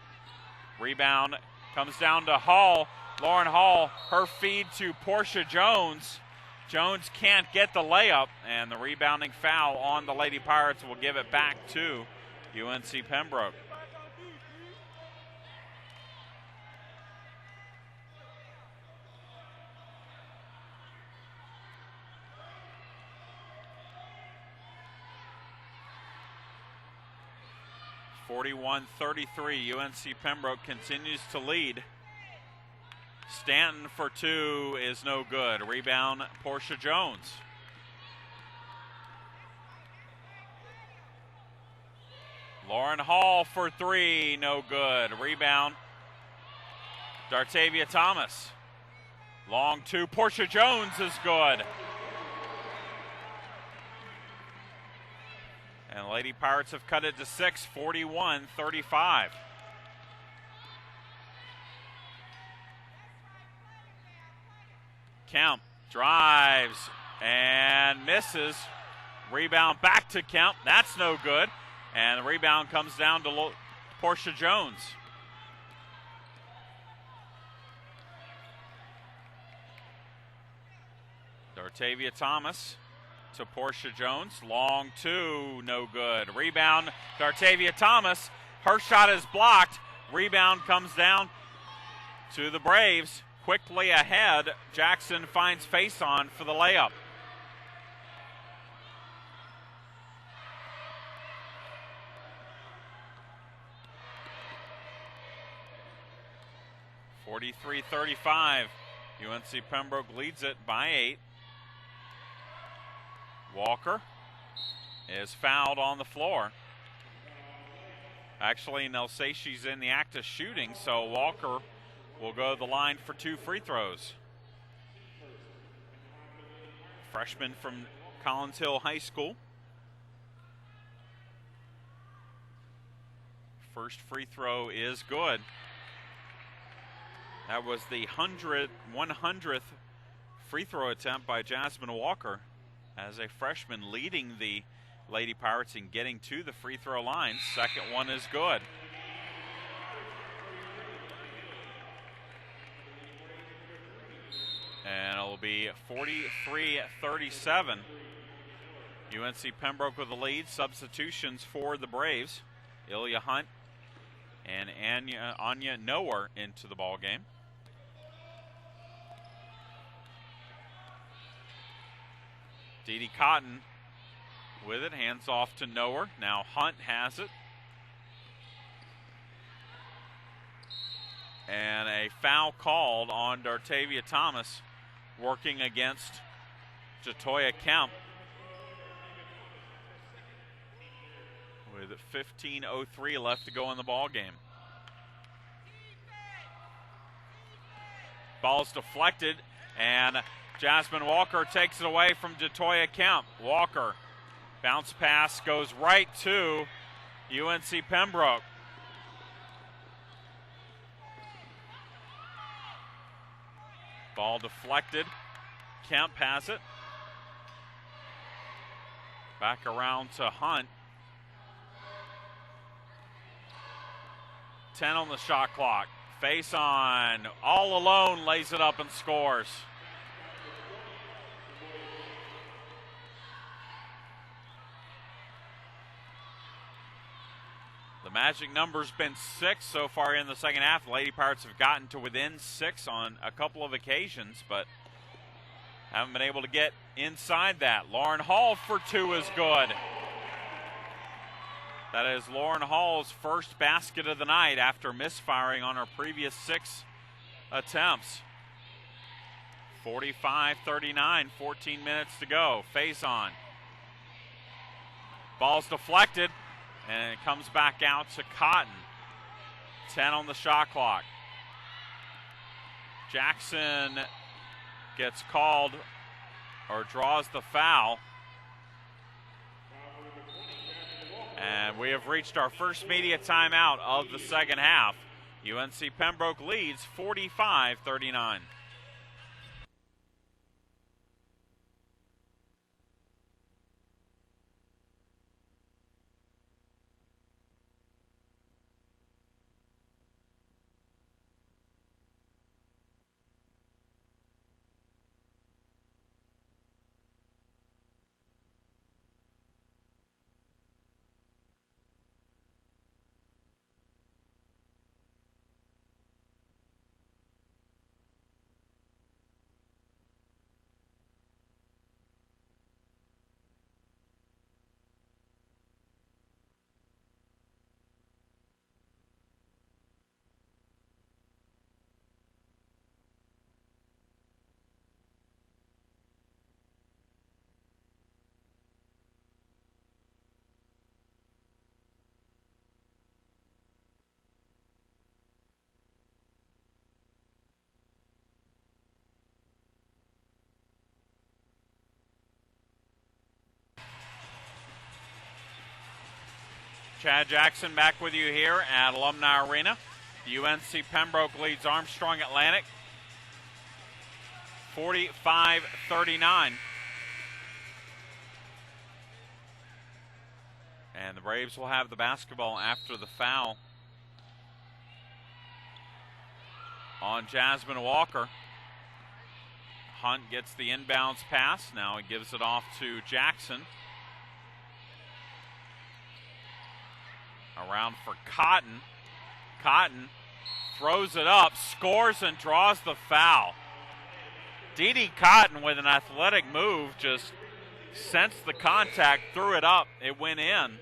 Rebound comes down to Hall. Lauren Hall, her feed to Portia Jones. Jones can't get the layup, and the rebounding foul on the Lady Pirates will give it back to UNC Pembroke. (41-33). UNC Pembroke continues to lead. Stanton for 2 is no good. Rebound, Portia Jones. Lauren Hall for 3, no good. Rebound, Dartavia Thomas. Long 2, Portia Jones is good. And Lady Pirates have cut it to 6, 41-35. Kemp drives and misses. Rebound back to Kemp. That's no good. And the rebound comes down to Portia Jones. Dartavia Thomas to Portia Jones. Long 2, no good. Rebound, Dartavia Thomas. Her shot is blocked. Rebound comes down to the Braves. Quickly ahead, Jackson finds Faison for the layup. (43-35). UNC Pembroke leads it by 8. Walker is fouled on the floor. Actually, they'll say she's in the act of shooting, so Walker will go to the line for 2 free throws. Freshman from Collins Hill High School. First free throw is good. That was the 100th free throw attempt by Jasmine Walker as a freshman, leading the Lady Pirates in getting to the free throw line. Second one is good. And it'll be 43-37. UNC Pembroke with the lead. Substitutions for the Braves. Ilya Hunt and Anya Noer into the ball game. Dee Cotton with it, hands off to Noer. Now Hunt has it. And a foul called on Dartavia Thomas, working against Jatoya Kemp. With 15:03 left to go in the ball game. Ball's deflected, and Jasmine Walker takes it away from Jatoya Kemp. Walker, bounce pass goes right to UNC Pembroke. Ball deflected. Kemp has it. Back around to Hunt. 10 on the shot clock. Faison, all alone, lays it up and scores. The magic number's been 6 so far in the second half. The Lady Pirates have gotten to within 6 on a couple of occasions, but haven't been able to get inside that. Lauren Hall for 2 is good. That is Lauren Hall's first basket of the night after misfiring on her previous 6 attempts. 45-39, 14 minutes to go. Faison. Ball's deflected, and it comes back out to Cotton. 10 on the shot clock. Jackson gets called or draws the foul. And we have reached our first media timeout of the second half. UNC Pembroke leads 45-39. Chad Jackson back with you here at Alumni Arena. UNC Pembroke leads Armstrong Atlantic 45-39. And the Braves will have the basketball after the foul on Jasmine Walker. Hunt gets the inbounds pass. Now he gives it off to Jackson. Around for Cotton. Cotton throws it up, scores, and draws the foul. Dee Cotton with an athletic move just sensed the contact, threw it up, it went in.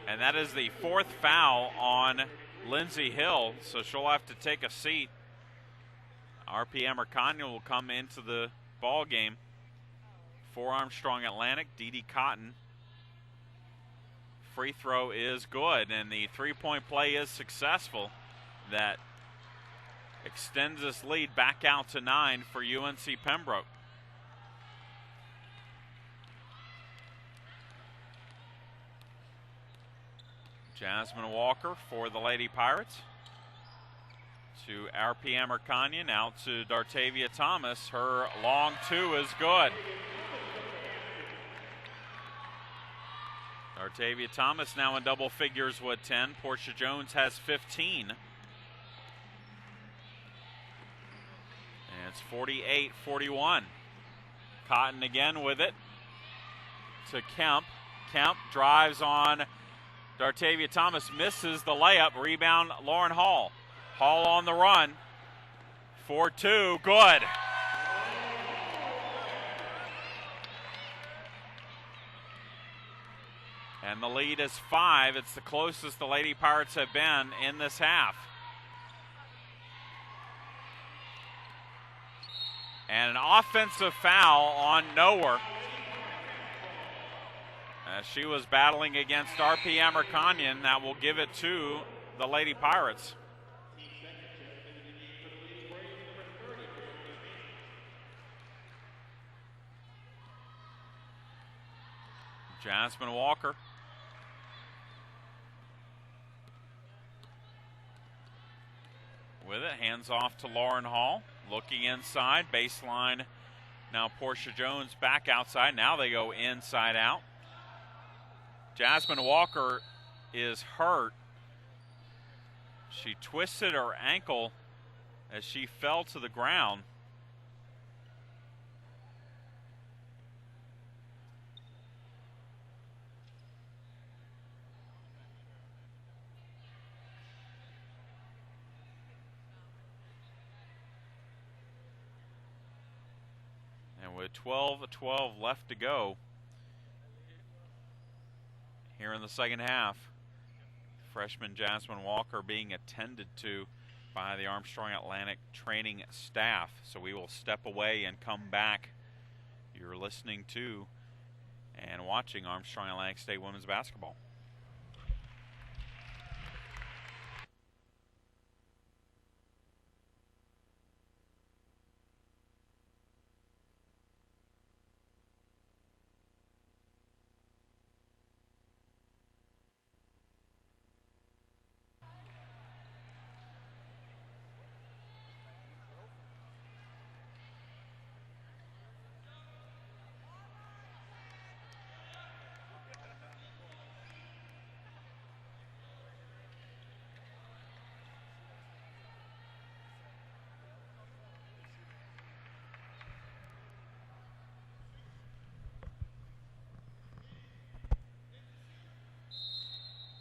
And that is the fourth foul on Lindsey Hill, so she'll have to take a seat. RPM Mercano will come into the ball game for Armstrong Atlantic. Dee Cotton. Free throw is good, and the three-point play is successful. That extends this lead back out to 9 for UNC Pembroke. Jasmine Walker for the Lady Pirates. To RPM Mercanian, out to Dartavia Thomas. Her long two is good. Dartavia Thomas now in double figures with 10. Portia Jones has 15. And it's 48-41. Cotton again with it to Kemp. Kemp drives on Dartavia Thomas, misses the layup. Rebound, Lauren Hall. Hall on the run. 4-2, good. And the lead is 5. It's the closest the Lady Pirates have been in this half. And an offensive foul on Noer. As she was battling against RPM Mercanian, that will give it to the Lady Pirates. Jasmine Walker. With it, hands off to Lauren Hall. Looking inside, baseline. Now Portia Jones back outside. Now they go inside out. Jasmine Walker is hurt. She twisted her ankle as she fell to the ground. With 12 left to go here in the second half. Freshman Jasmine Walker being attended to by the Armstrong Atlantic training staff. So we will step away and come back. You're listening to and watching Armstrong Atlantic State women's basketball.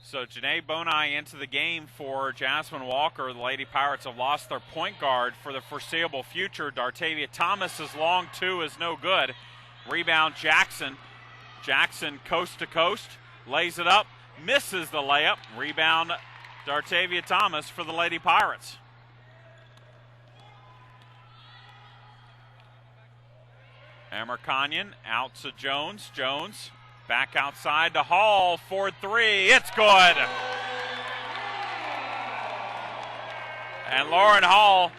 So Janae Bonai into the game for Jasmine Walker. The Lady Pirates have lost their point guard for the foreseeable future. Dartavia Thomas's long two is no good. Rebound Jackson. Jackson coast to coast, lays it up, misses the layup. Rebound Dartavia Thomas for the Lady Pirates. Amerkanyan out to Jones. Jones back outside to Hall for three. It's good. And Lauren Hall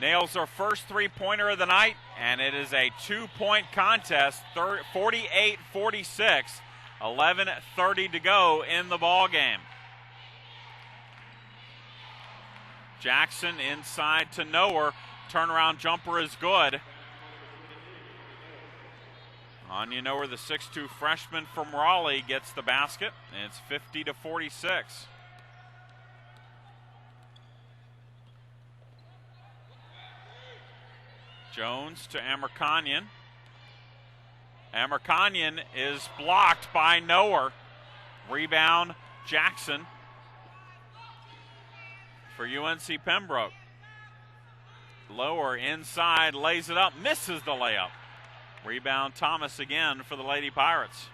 nails her first three-pointer of the night, and it is a two-point contest, 48-46, 11:30 to go in the ball game. Jackson inside to Noer. Turnaround jumper is good. Anya Noer, the 6'2 freshman from Raleigh, gets the basket, and it's 50-46. Jones to Amerkanyan. Amerkanyan is blocked by Noer. Rebound Jackson for UNC Pembroke. Lower inside, lays it up, misses the layup. Rebound Thomas again for the Lady Pirates.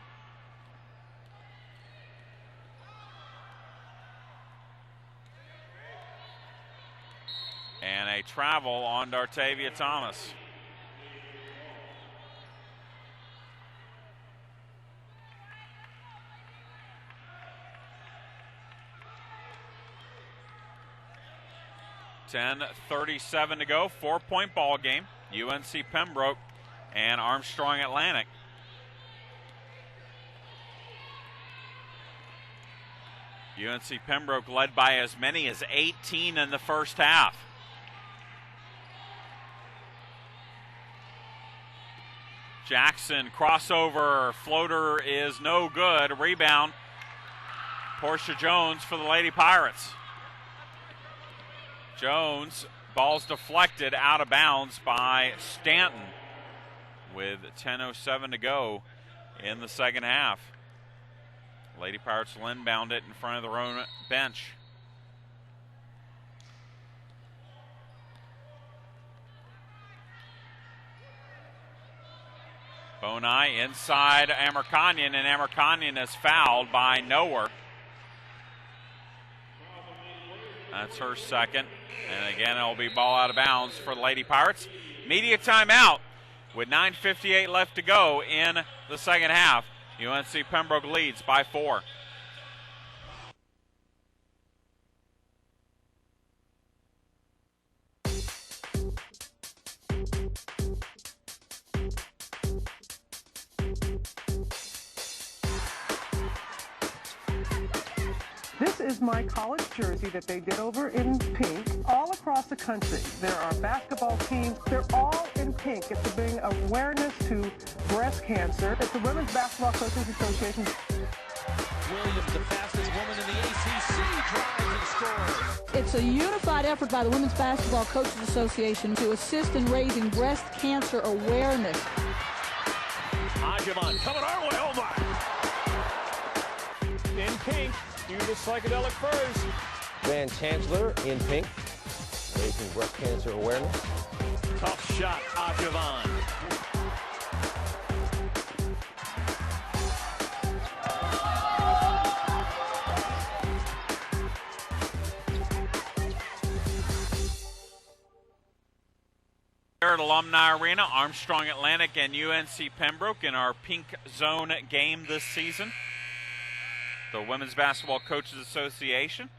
And a travel on Dartavia Thomas. .37 to go, 4-point ball game. UNC Pembroke and Armstrong Atlantic. UNC Pembroke led by as many as 18 in the first half. Jackson crossover, floater is no good. Rebound, Portia Jones for the Lady Pirates. Jones, ball's deflected out of bounds by Stanton with 10:07 to go in the second half. Lady Pirates will inbound it in front of their own bench. Bonai inside Amerkanyan, and Amerkanyan is fouled by Noer. That's her second. And again, it'll be ball out of bounds for the Lady Pirates. Media timeout with 9:58 left to go in the second half. UNC Pembroke leads by 4. This is my college jersey that they did over in pink all across the country. There are basketball teams. They're all in pink. It's to bring awareness to breast cancer. It's the Women's Basketball Coaches Association. Williams, the fastest woman in the ACC, drives and scores. It's a unified effort by the Women's Basketball Coaches Association to assist in raising breast cancer awareness. Ajavon coming our way. Oh my! In pink, do the psychedelic furs. Van Chancellor in pink, raising breast cancer awareness. Tough shot, Ajavon. Here at Alumni Arena, Armstrong Atlantic and UNC Pembroke in our pink zone game this season. The Women's Basketball Coaches Association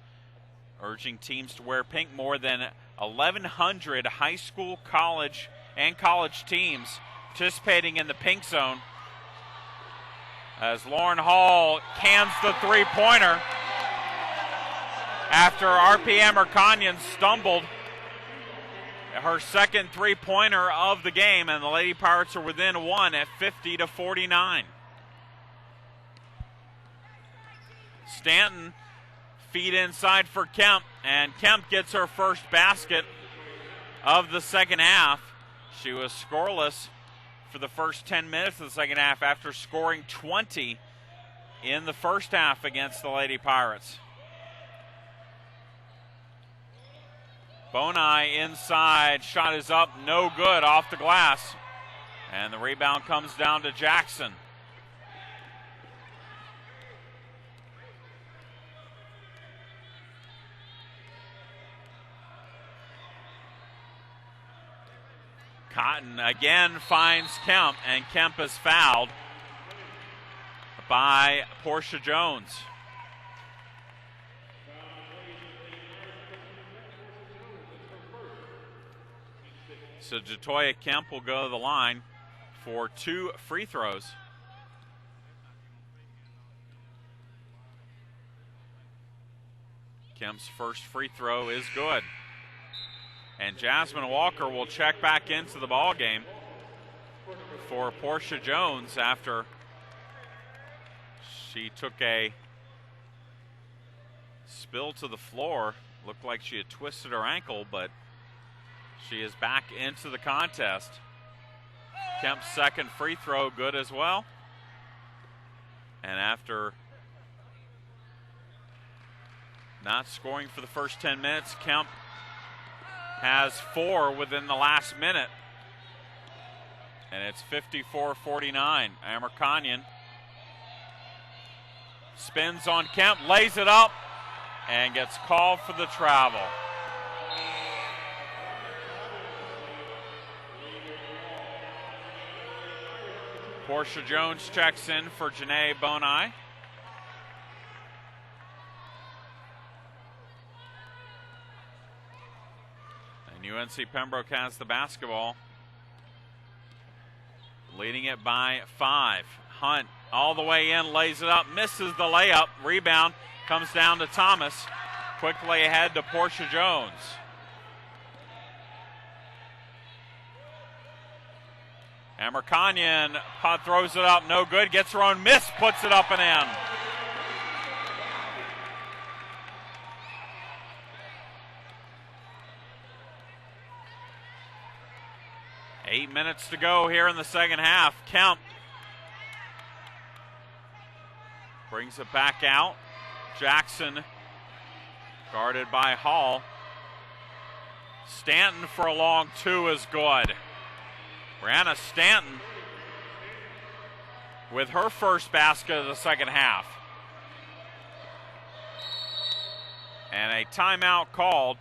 urging teams to wear pink. More than 1,100 high school, college, and college teams participating in the pink zone. As Lauren Hall cans the three-pointer after RPM Arkanyan stumbled. Her second three-pointer of the game, and the Lady Pirates are within one at 50-49. Stanton feed inside for Kemp, and Kemp gets her first basket of the second half. She was scoreless for the first 10 minutes of the second half after scoring 20 in the first half against the Lady Pirates. Bonai inside, shot is up, no good, off the glass. And the rebound comes down to Jackson. Cotton again finds Kemp, and Kemp is fouled by Portia Jones. So Jatoya Kemp will go to the line for 2 free throws. Kemp's first free throw is good. And Jasmine Walker will check back into the ball game for Portia Jones after she took a spill to the floor. Looked like she had twisted her ankle, but she is back into the contest. Kemp's second free throw good as well. And after not scoring for the first 10 minutes, Kemp has 4 within the last minute. And it's 54-49. Amerkanyan spins on Kemp, lays it up, and gets called for the travel. Portia Jones checks in for Janae Bonai. And UNC Pembroke has the basketball, leading it by 5. Hunt all the way in, lays it up, misses the layup. Rebound comes down to Thomas. Quickly ahead to Portia Jones. Amerkanyan throws it up, no good. Gets her own miss, puts it up and in. Eight minutes to go here in the second half. Kemp brings it back out. Jackson guarded by Hall. Stanton for a long 2 is good. Brianna Stanton with her first basket of the second half. And a timeout called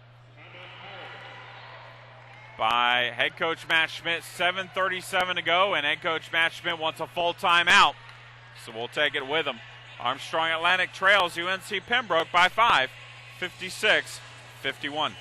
by head coach Matt Schmidt. 7:37 to go, and head coach Matt Schmidt wants a full timeout. So we'll take it with him. Armstrong Atlantic trails UNC Pembroke by 5, 56-51.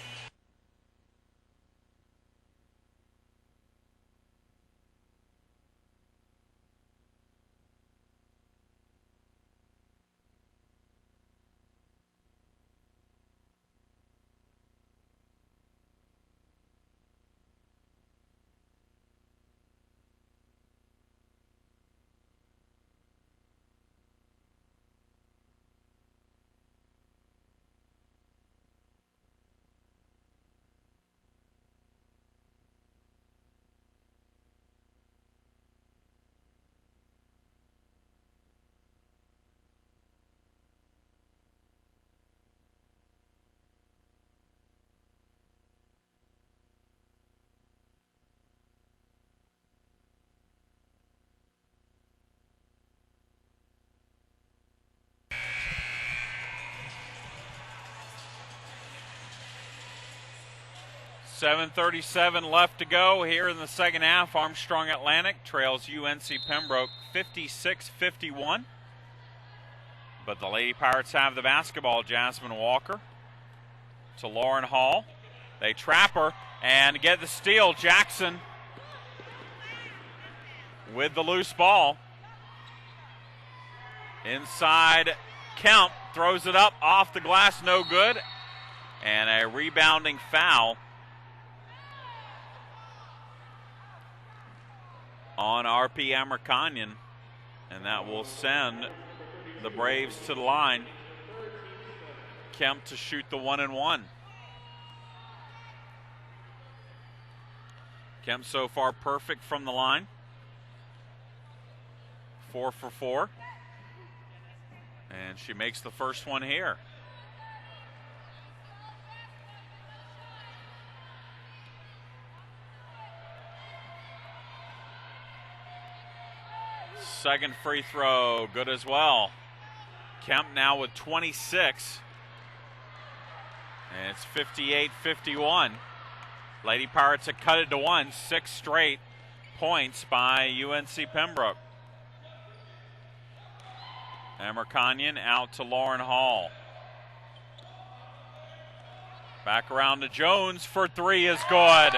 7:37 left to go here in the second half. Armstrong Atlantic trails UNC Pembroke 56-51. But the Lady Pirates have the basketball. Jasmine Walker to Lauren Hall. They trap her and get the steal. Jackson with the loose ball. Inside, Kemp throws it up off the glass, no good. And a rebounding foul on RP Amerkanyan, and that will send the Braves to the line. Kemp to shoot the 1-and-1. Kemp so far perfect from the line. 4 for 4. And she makes the first one here. Second free throw, good as well. Kemp now with 26. And it's 58-51. Lady Pirates have cut it to 1. 6 straight points by UNC Pembroke. Amerkanyan out to Lauren Hall. Back around to Jones for 3 is good.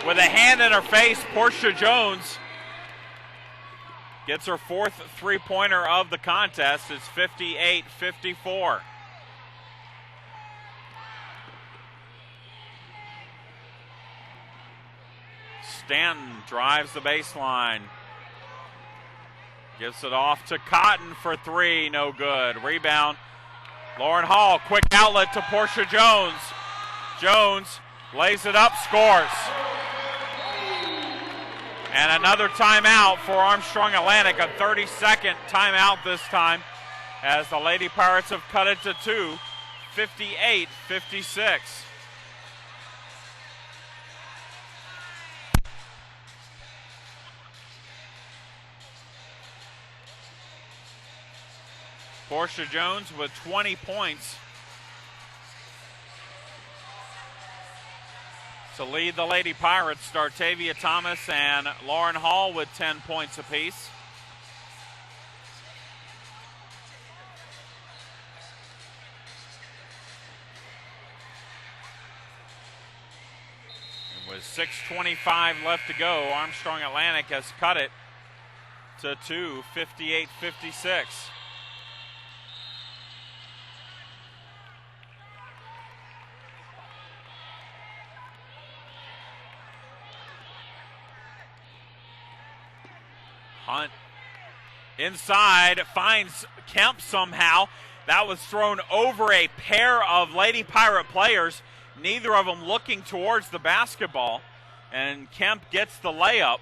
With a hand in her face, Portia Jones gets her 4th three-pointer of the contest. It's 58-54. Stanton drives the baseline. Gives it off to Cotton for 3, no good. Rebound, Lauren Hall, quick outlet to Portia Jones. Jones lays it up, scores. And another timeout for Armstrong Atlantic, a 30-second timeout this time, as the Lady Pirates have cut it to 2, 58-56. Portia Jones with 20 points to lead the Lady Pirates. Dartavia Thomas and Lauren Hall with 10 points apiece. And with 6:25 left to go, Armstrong Atlantic has cut it to 2, 58-56. Hunt inside, finds Kemp somehow. That was thrown over a pair of Lady Pirate players, neither of them looking towards the basketball. And Kemp gets the layup,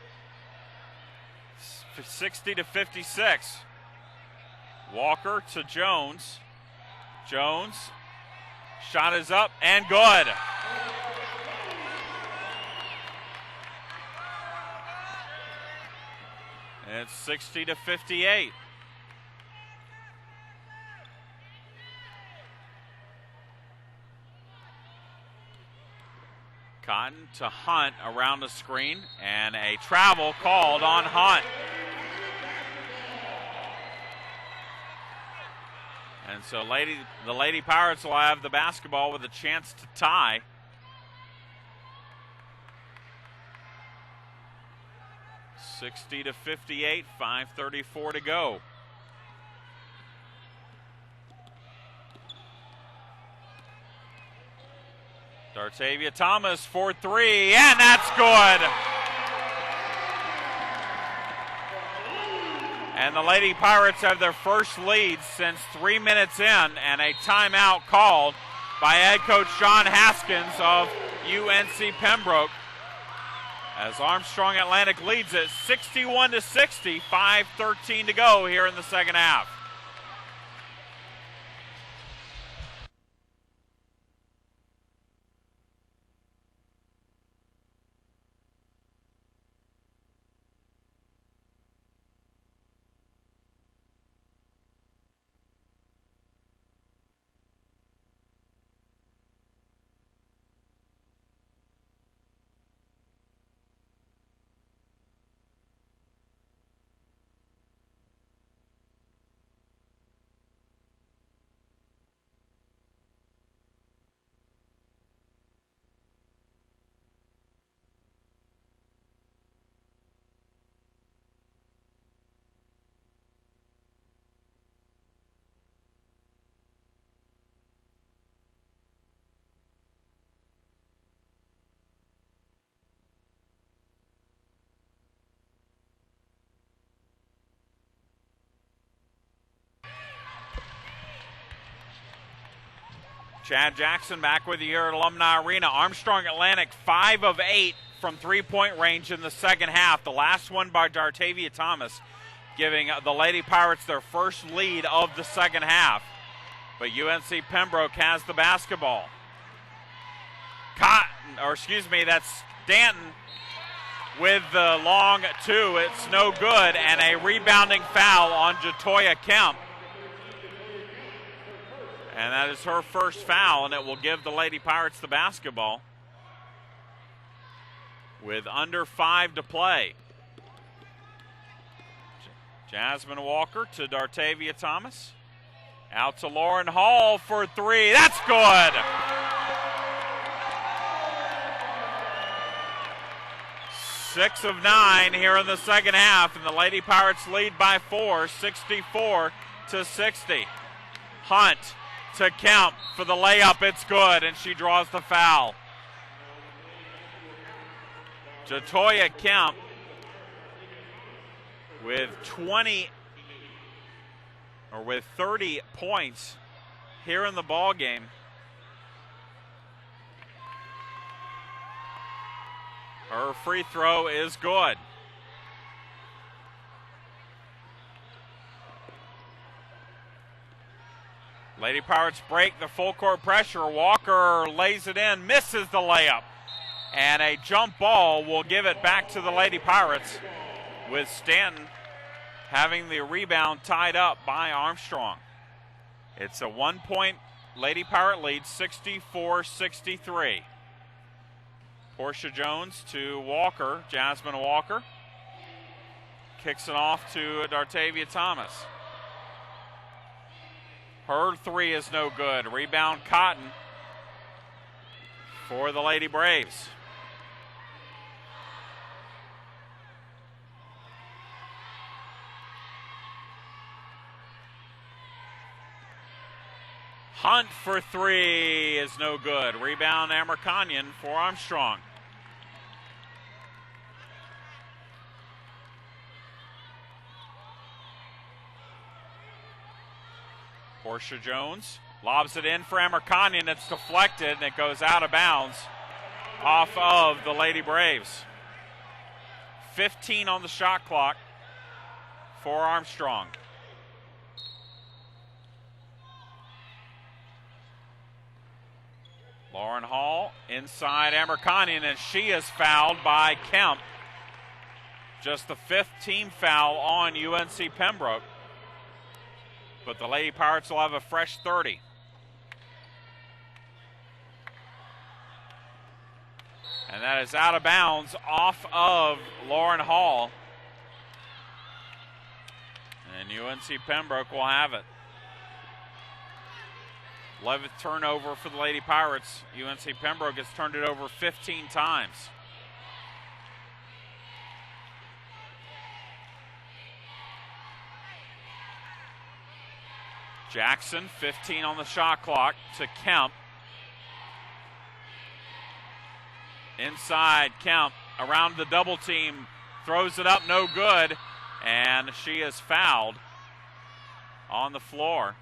60-56. Walker to Jones. Jones, shot is up and good. It's 60-58. Cotton to Hunt around the screen, and a travel called on Hunt. And so the Lady Pirates will have the basketball with a chance to tie. (60-58), 5:34 to go. Dartavia Thomas for 3, and that's good. And the Lady Pirates have their first lead since 3 minutes in, and a timeout called by head coach Sean Haskins of UNC Pembroke, as Armstrong Atlantic leads it 61-60, 5:13 to go here in the second half. Chad Jackson back with you here at Alumni Arena. Armstrong Atlantic 5 of 8 from three-point range in the second half. The last one by Dartavia Thomas, giving the Lady Pirates their first lead of the second half. But UNC Pembroke has the basketball. That's Stanton with the long two. It's no good, and a rebounding foul on Jatoya Kemp. And that is her first foul, and it will give the Lady Pirates the basketball with under 5 to play. Jasmine Walker to Dartavia Thomas. Out to Lauren Hall for 3. That's good! Six of 9 here in the second half, and the Lady Pirates lead by 4, 64 to 60. Hunt to Kemp for the layup. It's good, and she draws the foul. Jatoya Kemp with 30 points here in the ball game. Her free throw is good. Lady Pirates break the full court pressure. Walker lays it in, misses the layup. And a jump ball will give it back to the Lady Pirates, with Stanton having the rebound tied up by Armstrong. It's a 1-point Lady Pirate lead, 64-63. Portia Jones to Walker, Jasmine Walker. Kicks it off to Dartavia Thomas. Her 3 is no good. Rebound Cotton for the Lady Braves. Hunt for 3 is no good. Rebound Amerkanyan for Armstrong. Portia Jones lobs it in for Amerkanyan. It's deflected, and it goes out of bounds off of the Lady Braves. 15 on the shot clock for Armstrong. Lauren Hall inside Amerkanyan, and she is fouled by Kemp. Just the 5th team foul on UNC Pembroke. But the Lady Pirates will have a fresh 30. And that is out of bounds off of Lauren Hall. And UNC Pembroke will have it. 11th turnover for the Lady Pirates. UNC Pembroke has turned it over 15 times. Jackson, 15 on the shot clock to Kemp. Inside, Kemp around the double team, throws it up, no good, and she is fouled on the floor.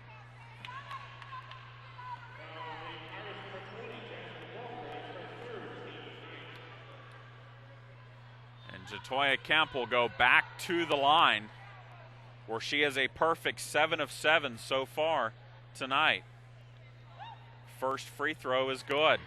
And Jatoya Kemp will go back to the line, where she has a perfect 7 of 7 so far tonight. First free throw is good.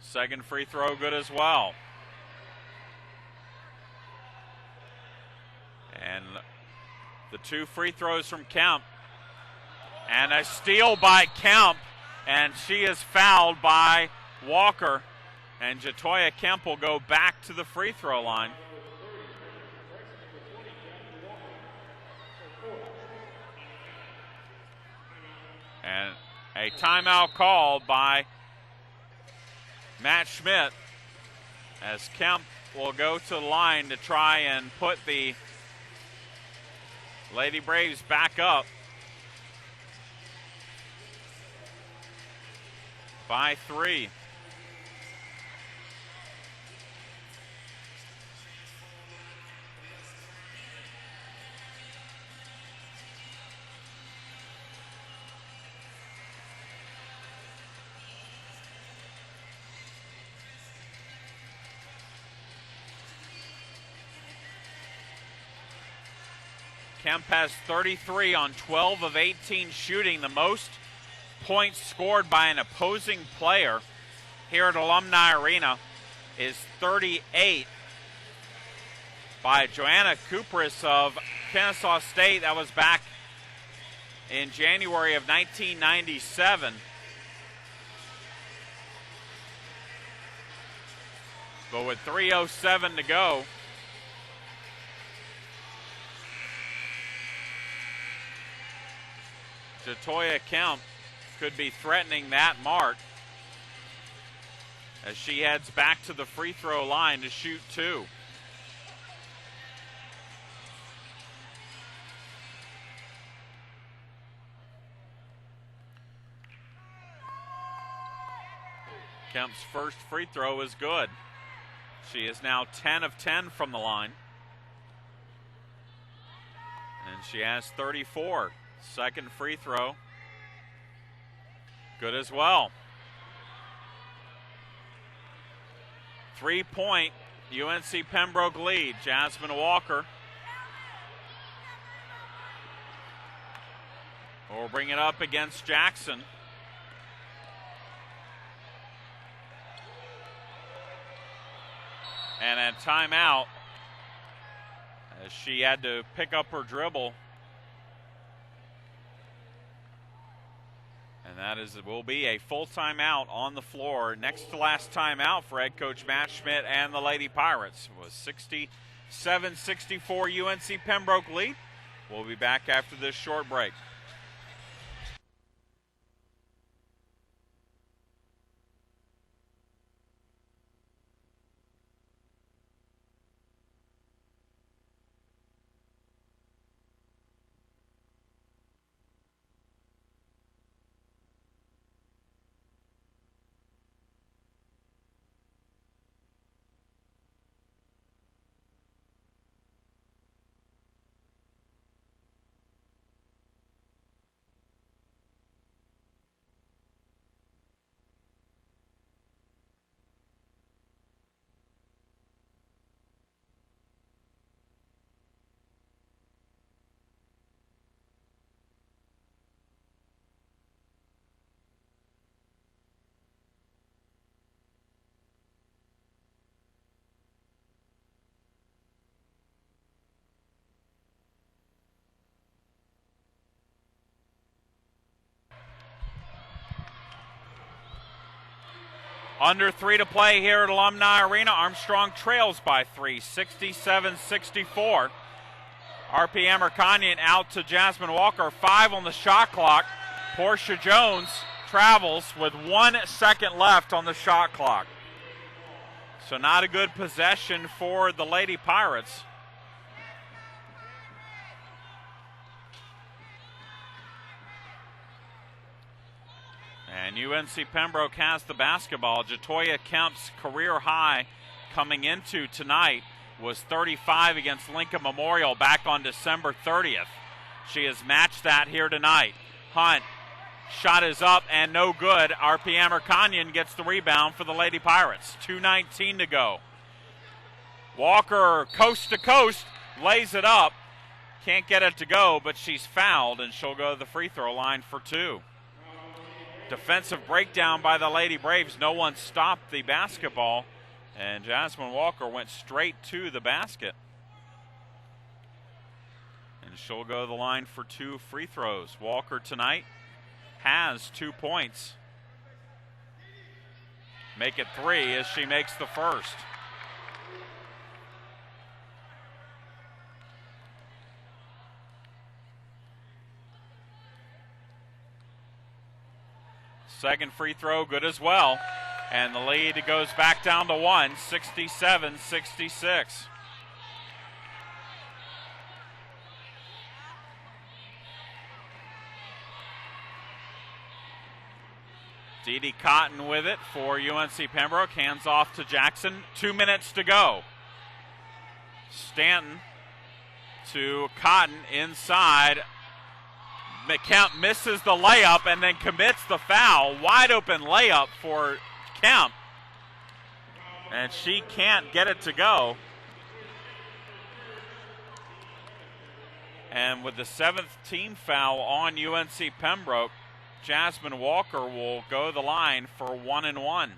Second free throw good as well. And the 2 free throws from Kemp. And a steal by Kemp. And she is fouled by Walker. And Jatoya Kemp will go back to the free throw line. And a timeout called by Matt Schmidt, as Kemp will go to the line to try and put the Lady Braves back up by 3. Kemp has 33 on 12 of 18 shooting, the most points scored by an opposing player here at Alumni Arena is 38 by Joanna Kupris of Kennesaw State. That was back in January of 1997. But with 3:07 to go, Jatoya Kemp could be threatening that mark as she heads back to the free throw line to shoot 2. Kemp's first free throw is good. She is now 10 of 10 from the line. And she has 34. Second free throw. Good as well. 3-point UNC Pembroke lead. Jasmine Walker will bring it up against Jackson. And a timeout as she had to pick up her dribble. And that will be a full timeout on the floor. Next to last timeout for head coach Matt Schmidt and the Lady Pirates was 67-64 UNC Pembroke lead. We'll be back after this short break. Under 3 to play here at Alumni Arena. Armstrong trails by 3, 67-64. RPM Erkanyan out to Jasmine Walker. 5 on the shot clock. Portia Jones travels with 1 second left on the shot clock. So not a good possession for the Lady Pirates. And UNC Pembroke has the basketball. Jatoya Kemp's career high coming into tonight was 35 against Lincoln Memorial back on December 30th. She has matched that here tonight. Hunt, shot is up and no good. RPM Erkanyan gets the rebound for the Lady Pirates. 2:19 to go. Walker, coast to coast, lays it up. Can't get it to go, but she's fouled, and she'll go to the free throw line for 2. Defensive breakdown by the Lady Braves. No one stopped the basketball, and Jasmine Walker went straight to the basket. And she'll go to the line for 2 free throws. Walker tonight has 2 points. Make it 3 as she makes the first. Second free throw, good as well. And the lead goes back down to 1, 67-66. Dee Dee Cotton with it for UNC Pembroke. Hands off to Jackson. 2 minutes to go. Stanton to Cotton inside. Kemp misses the layup and then commits the foul. Wide open layup for Kemp. And she can't get it to go. And with the 7th team foul on UNC Pembroke, Jasmine Walker will go to the line for 1-1.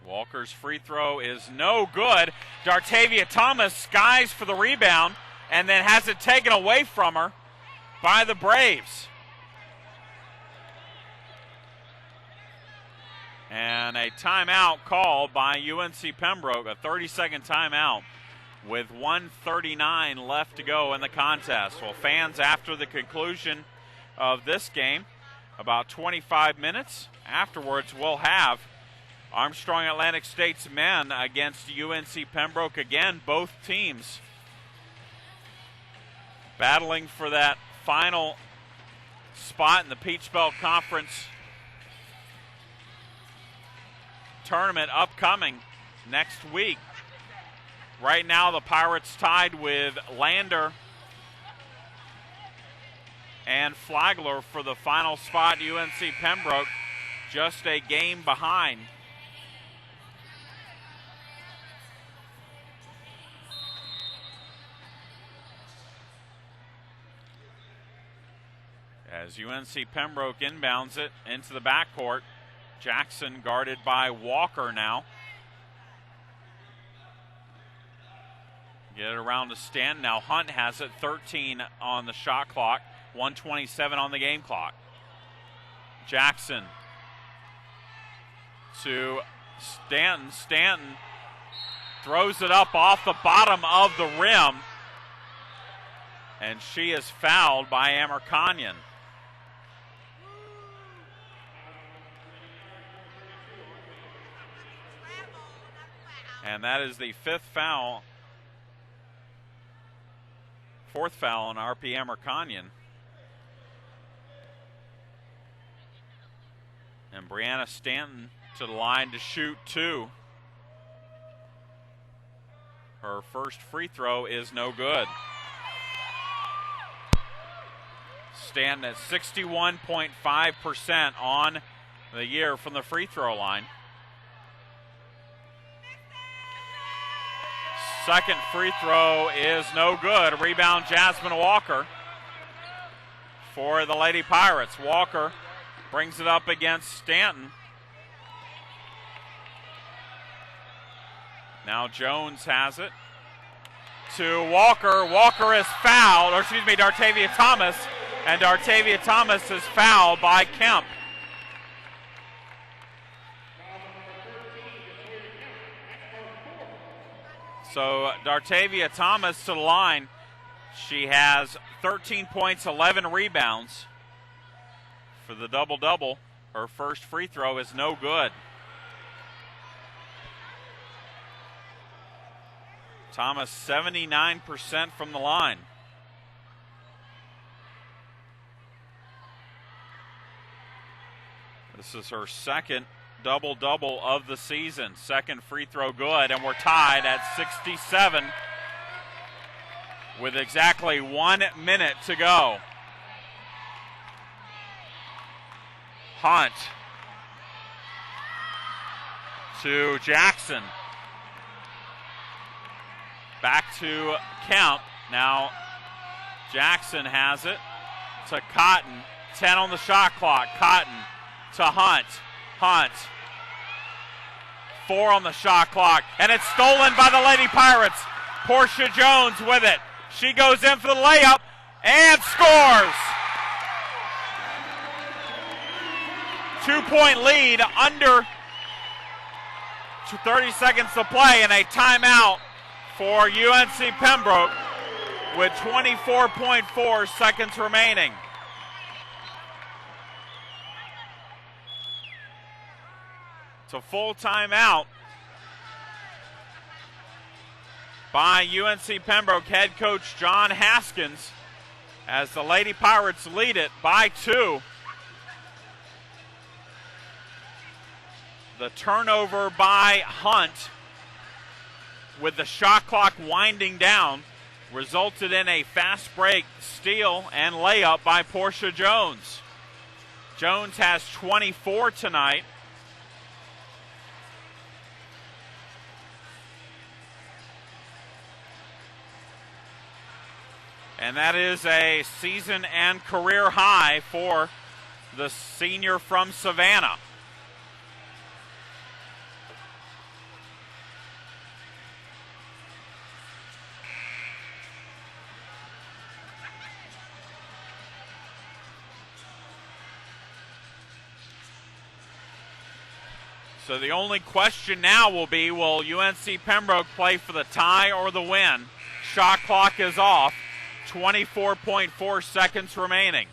Walker's free throw is no good. Dartavia Thomas skies for the rebound and then has it taken away from her by the Braves. And a timeout called by UNC Pembroke, a 30-second timeout with 1:39 left to go in the contest. Well, fans, after the conclusion of this game, about 25 minutes afterwards, will have Armstrong Atlantic State's men against UNC Pembroke again. Both teams battling for that final spot in the Peach Belt Conference tournament upcoming next week. Right now the Pirates tied with Lander and Flagler for the final spot. UNC Pembroke just a game behind. As UNC Pembroke inbounds it into the backcourt, Jackson guarded by Walker now. Get it around to Stanton. Now Hunt has it, 13 on the shot clock, 1:27 on the game clock. Jackson to Stanton. Stanton throws it up off the bottom of the rim, and she is fouled by Amerkanyan. And that is the fourth foul on RP Amerkanyan. And Brianna Stanton to the line to shoot 2. Her first free throw is no good. Stanton at 61.5% on the year from the free throw line. Second free throw is no good. Rebound Jasmine Walker for the Lady Pirates. Walker brings it up against Stanton. Now Jones has it to Walker. Walker is fouled, or excuse me, Dartavia Thomas. And Dartavia Thomas is fouled by Kemp. So Dartavia Thomas to the line. She has 13 points, 11 rebounds for the double-double. Her first free throw is no good. Thomas 79% from the line. This is her second double-double of the season. Second free throw good, and we're tied at 67 with exactly 1 minute to go. Hunt to Jackson. Back to Kemp. Now Jackson has it to Cotton. 10 on the shot clock. Cotton to Hunt. Hunt. 4 on the shot clock. And it's stolen by the Lady Pirates. Portia Jones with it. She goes in for the layup and scores. 2-point lead under 30 seconds to play, and a timeout for UNC Pembroke with 24.4 seconds remaining. It's a full timeout by UNC Pembroke head coach John Haskins as the Lady Pirates lead it by 2. The turnover by Hunt with the shot clock winding down resulted in a fast break steal and layup by Portia Jones. Jones has 24 tonight. And that is a season and career high for the senior from Savannah. So the only question now will be, will UNC Pembroke play for the tie or the win? Shot clock is off. 24.4 seconds remaining.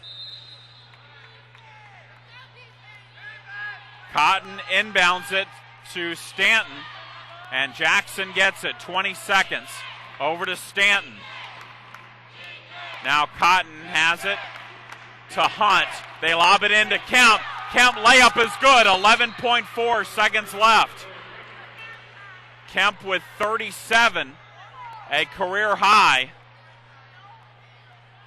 Cotton inbounds it to Stanton, and Jackson gets it. 20 seconds. Over to Stanton. Now Cotton has it to Hunt. They lob it into Kemp. Kemp layup is good. 11.4 seconds left. Kemp with 37, a career high.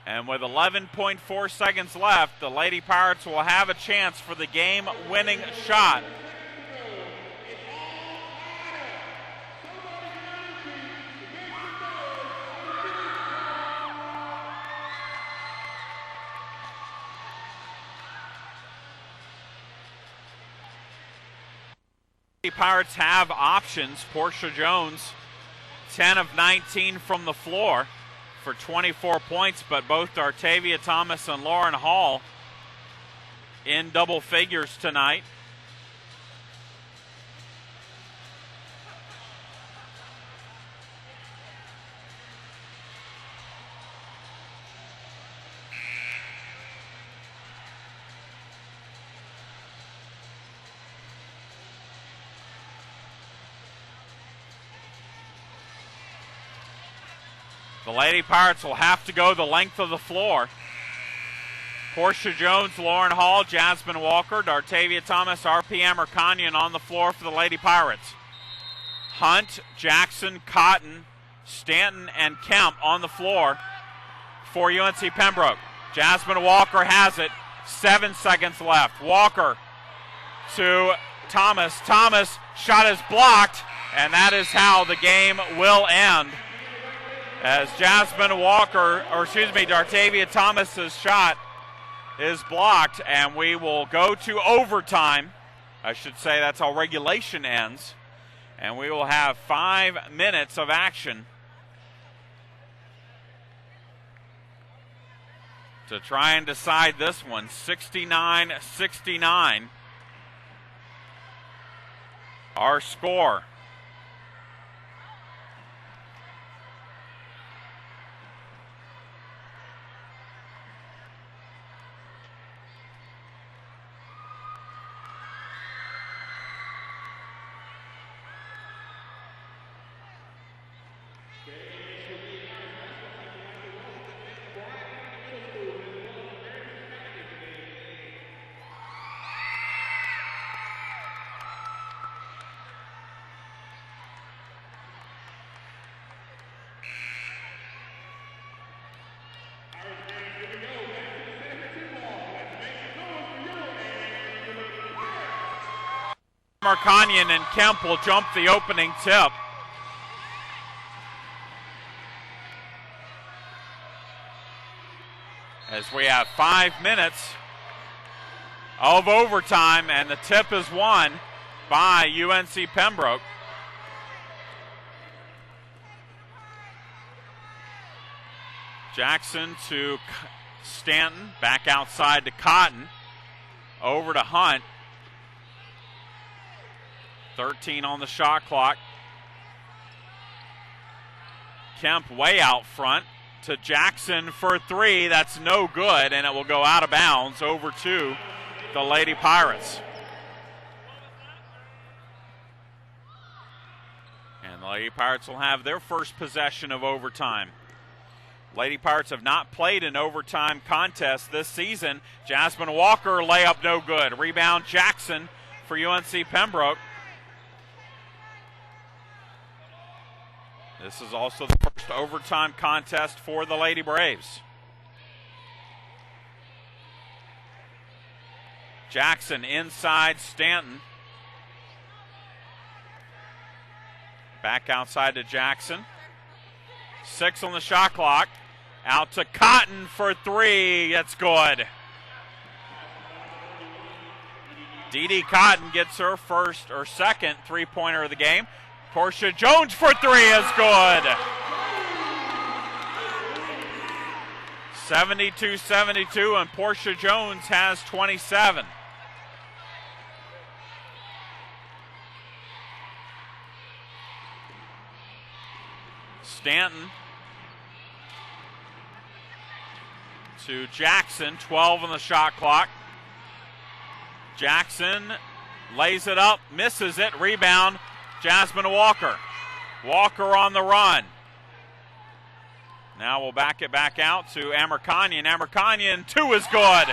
And with 11.4 seconds left, the Lady Pirates will have a chance for the game-winning shot. The Pirates have options. Portia Jones, 10 of 19 from the floor for 24 points, but both Dartavia Thomas and Lauren Hall in double figures tonight. The Lady Pirates will have to go the length of the floor. Portia Jones, Lauren Hall, Jasmine Walker, Dartavia Thomas, RPM or Kanyon on the floor for the Lady Pirates. Hunt, Jackson, Cotton, Stanton, and Kemp on the floor for UNC Pembroke. Jasmine Walker has it. 7 seconds left. Walker to Thomas. Thomas, shot is blocked, and that is how the game will end. As Dartavia Thomas's shot is blocked, and we will go to overtime. I should say that's how regulation ends. And we will have 5 minutes of action to try and decide this one. 69-69. Our score. Kanyon and Kemp will jump the opening tip. As we have 5 minutes of overtime, and the tip is won by UNC Pembroke. Jackson to Stanton, back outside to Cotton, over to Hunt. 13 on the shot clock. Kemp way out front to Jackson for 3. That's no good, and it will go out of bounds over to the Lady Pirates. And the Lady Pirates will have their first possession of overtime. Lady Pirates have not played an overtime contest this season. Jasmine Walker, layup no good. Rebound Jackson for UNC Pembroke. This is also the first overtime contest for the Lady Braves. Jackson inside Stanton. Back outside to Jackson. 6 on the shot clock. Out to Cotton for 3. That's good. Dee Cotton gets her first or second three-pointer of the game. Portia Jones for 3 is good. 72-72, and Portia Jones has 27. Stanton to Jackson, 12 on the shot clock. Jackson lays it up, misses it, rebound, Jasmine Walker. Walker on the run. Now we'll back it back out to Amerkanyan. Amerkanyan, 2 is good.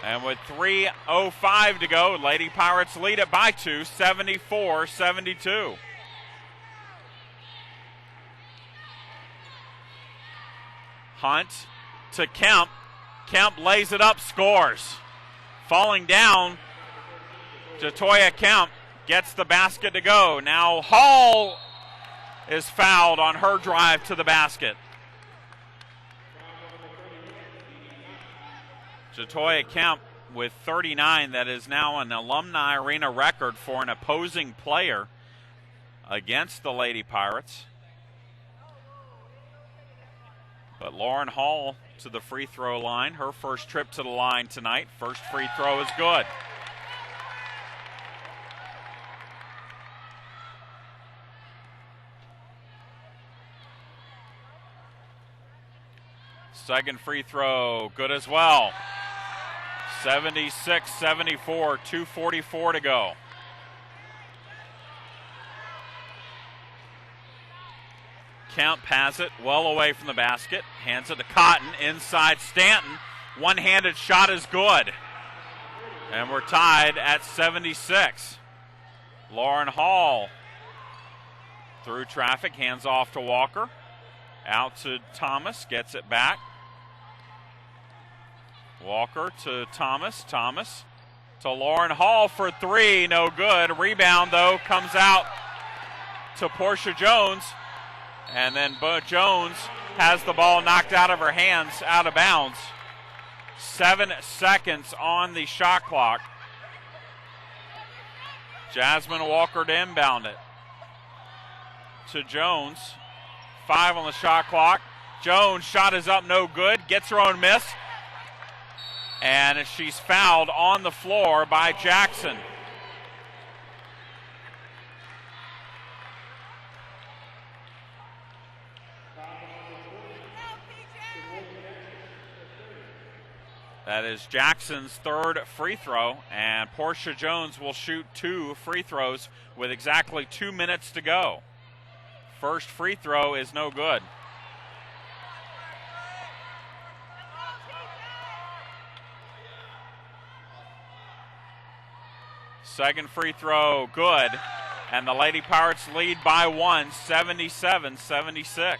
And with 3:05 to go, Lady Pirates lead it by 2, 74-72. Hunt to Kemp. Kemp lays it up, scores. Falling down, Jatoya Kemp gets the basket to go. Now Hall is fouled on her drive to the basket. Jatoya Kemp with 39. That is now an Alumni Arena record for an opposing player against the Lady Pirates. But Lauren Hall to the free throw line. Her first trip to the line tonight. First free throw is good. Second free throw, good as well. 76-74, 2:44 to go. Kemp has it well away from the basket. Hands it to Cotton, inside Stanton. One-handed shot is good. And we're tied at 76. Lauren Hall through traffic, hands off to Walker. Out to Thomas, gets it back. Walker to Thomas. Thomas to Lauren Hall for 3, no good. Rebound, though, comes out to Portia Jones. And then Jones has the ball knocked out of her hands, out of bounds. 7 seconds on the shot clock. Jasmine Walker to inbound it. To Jones. 5 on the shot clock. Jones' shot is up, no good. Gets her own miss. And she's fouled on the floor by Jackson. That is Jackson's third free throw, and Portia Jones will shoot 2 free throws with exactly 2 minutes to go. First free throw is no good. Second free throw, good. And the Lady Pirates lead by 1, 77-76.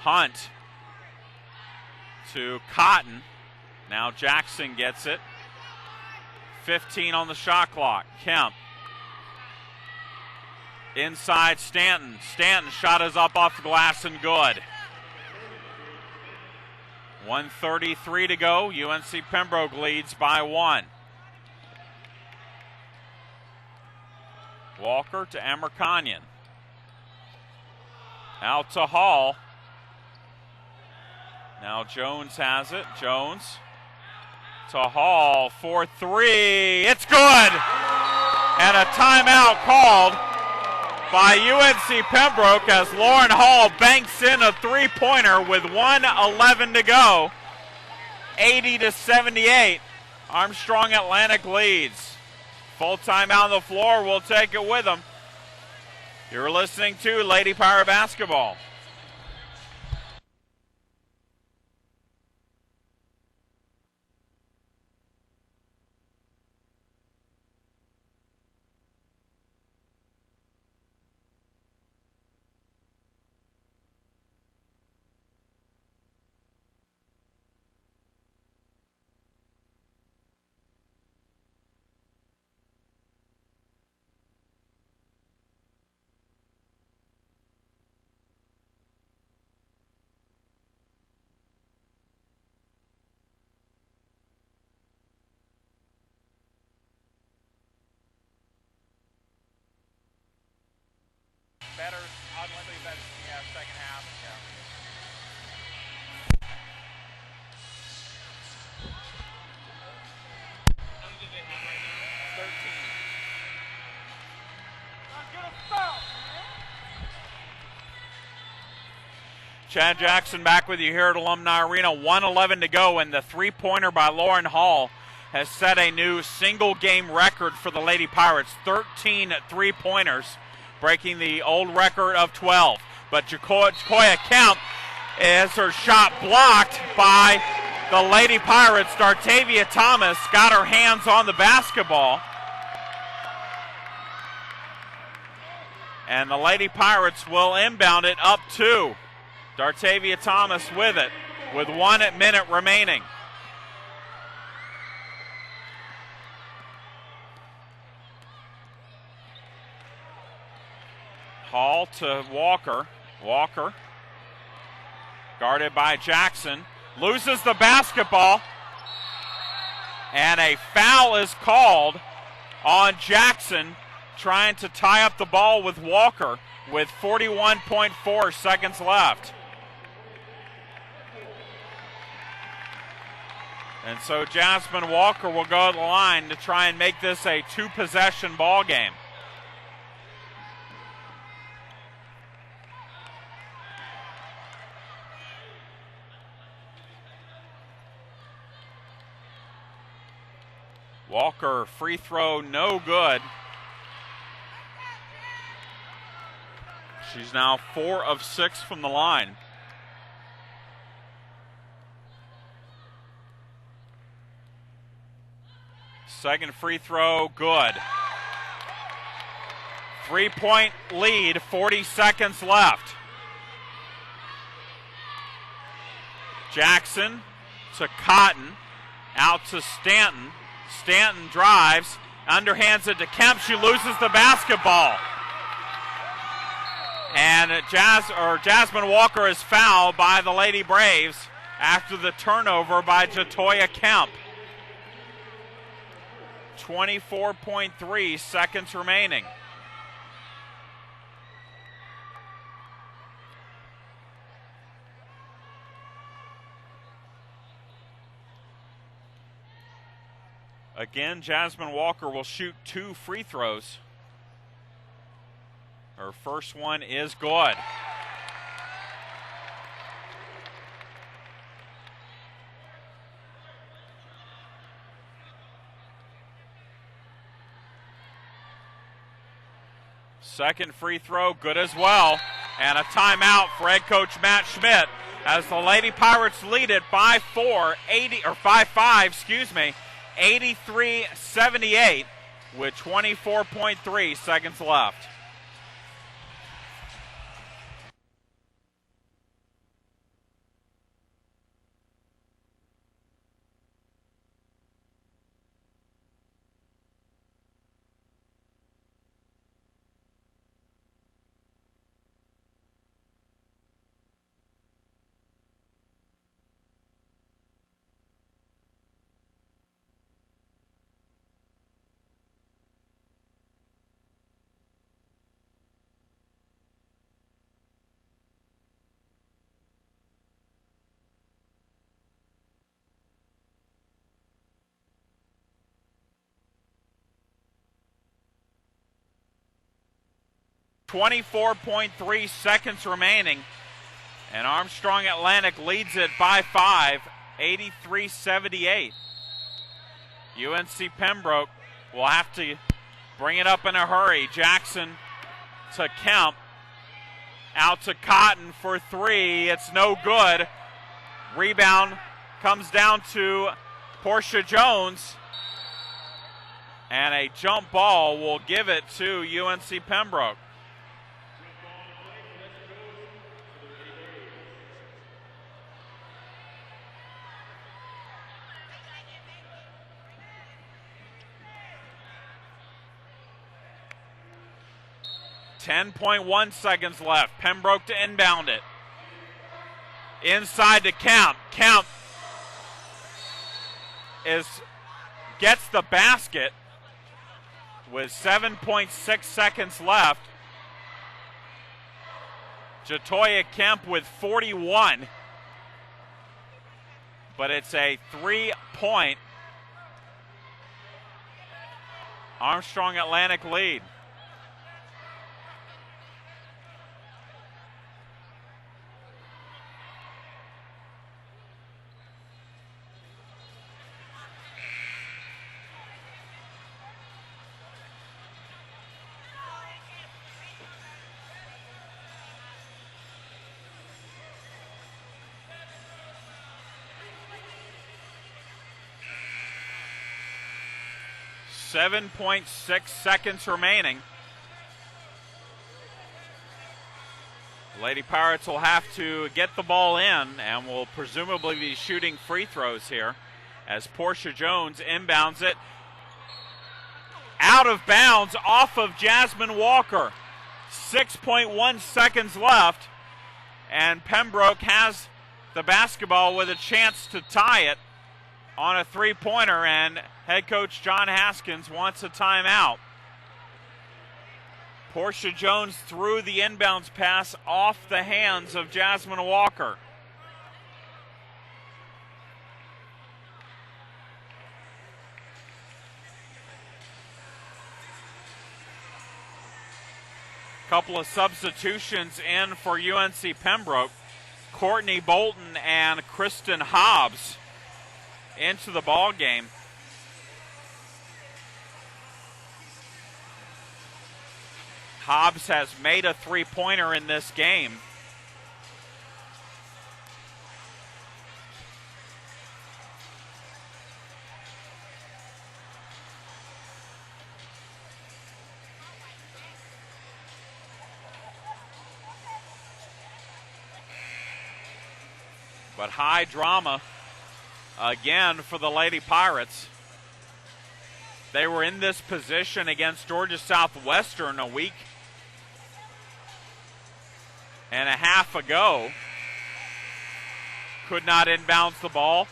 Hunt to Cotton. Now Jackson gets it. 15 on the shot clock. Kemp. Inside Stanton. Stanton shot is up off the glass and good. 1:33 to go. UNC Pembroke leads by 1. Walker to Amerkanyan. Out to Hall. Now Jones has it. Jones to Hall for 3. It's good! And a timeout called by UNC Pembroke as Lauren Hall banks in a three-pointer with 1:11 to go. 80-78. Armstrong Atlantic leads. Full timeout on the floor. We'll take it with them. You're listening to Lady Pirate Basketball. Chad Jackson back with you here at Alumni Arena. 1:11 to go, and the three-pointer by Lauren Hall has set a new single-game record for the Lady Pirates. 13 three-pointers, breaking the old record of 12. But Jacoya Kemp is her shot blocked by the Lady Pirates. Dartavia Thomas got her hands on the basketball. And the Lady Pirates will inbound it up 2. Dartavia Thomas with it, with 1 minute remaining. Hall to Walker. Walker, guarded by Jackson, loses the basketball, and a foul is called on Jackson, trying to tie up the ball with Walker with 41.4 seconds left. And so Jasmine Walker will go to the line to try and make this a 2-possession ball game. Walker, free throw, no good. She's now 4 of 6 from the line. Second free throw, good. 3-point lead, 40 seconds left. Jackson to Cotton, out to Stanton. Stanton drives, underhands it to Kemp. She loses the basketball. And Jasmine Walker is fouled by the Lady Braves after the turnover by Jatoya Kemp. 24.3 seconds remaining. Again, Jasmine Walker will shoot 2 free throws. Her first one is good. Second free throw, good as well. And a timeout for head coach Matt Schmidt as the Lady Pirates lead it by 5-5, 83-78 with 24.3 seconds left. .3 seconds remaining, and Armstrong Atlantic leads it by 5, 83-78. UNC Pembroke will have to bring it up in a hurry. Jackson to Kemp, out to Cotton for 3. It's no good. Rebound comes down to Portia Jones, and a jump ball will give it to UNC Pembroke. .1 seconds left. Pembroke to inbound it. Inside to Kemp. Kemp gets the basket with 7.6 seconds left. Jatoya Kemp with 41. But it's a 3-point Armstrong Atlantic lead. 7.6 seconds remaining. Lady Pirates will have to get the ball in and will presumably be shooting free throws here as Portia Jones inbounds it. Out of bounds off of Jasmine Walker. 6.1 seconds left, and Pembroke has the basketball with a chance to tie it on a three-pointer, and head coach John Haskins wants a timeout. Portia Jones threw the inbounds pass off the hands of Jasmine Walker. Couple of substitutions in for UNC Pembroke. Courtney Bolton and Kristen Hobbs into the ball game. Hobbs has made a three-pointer in this game. But high drama again for the Lady Pirates. They were in this position against Georgia Southwestern a week and a half ago. Could not inbounds the ball.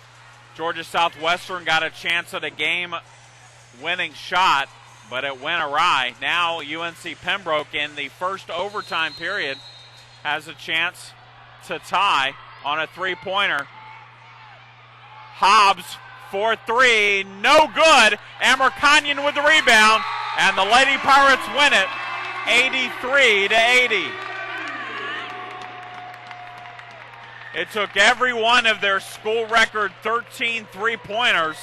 Georgia Southwestern got a chance at a game-winning shot, but it went awry. Now UNC Pembroke in the first overtime period has a chance to tie on a three-pointer. Hobbs for three, no good. Amber Canyon with the rebound, and the Lady Pirates win it 83-80. It took every one of their school record 13 three-pointers,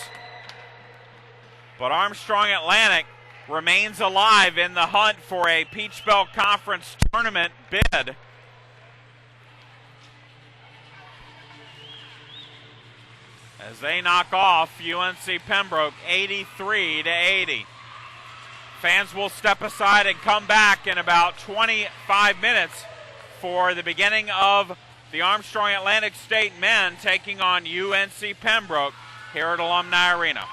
but Armstrong Atlantic remains alive in the hunt for a Peach Belt Conference tournament bid. As they knock off UNC Pembroke 83-80. Fans will step aside and come back in about 25 minutes for the beginning of the Armstrong Atlantic State men taking on UNC Pembroke here at Alumni Arena.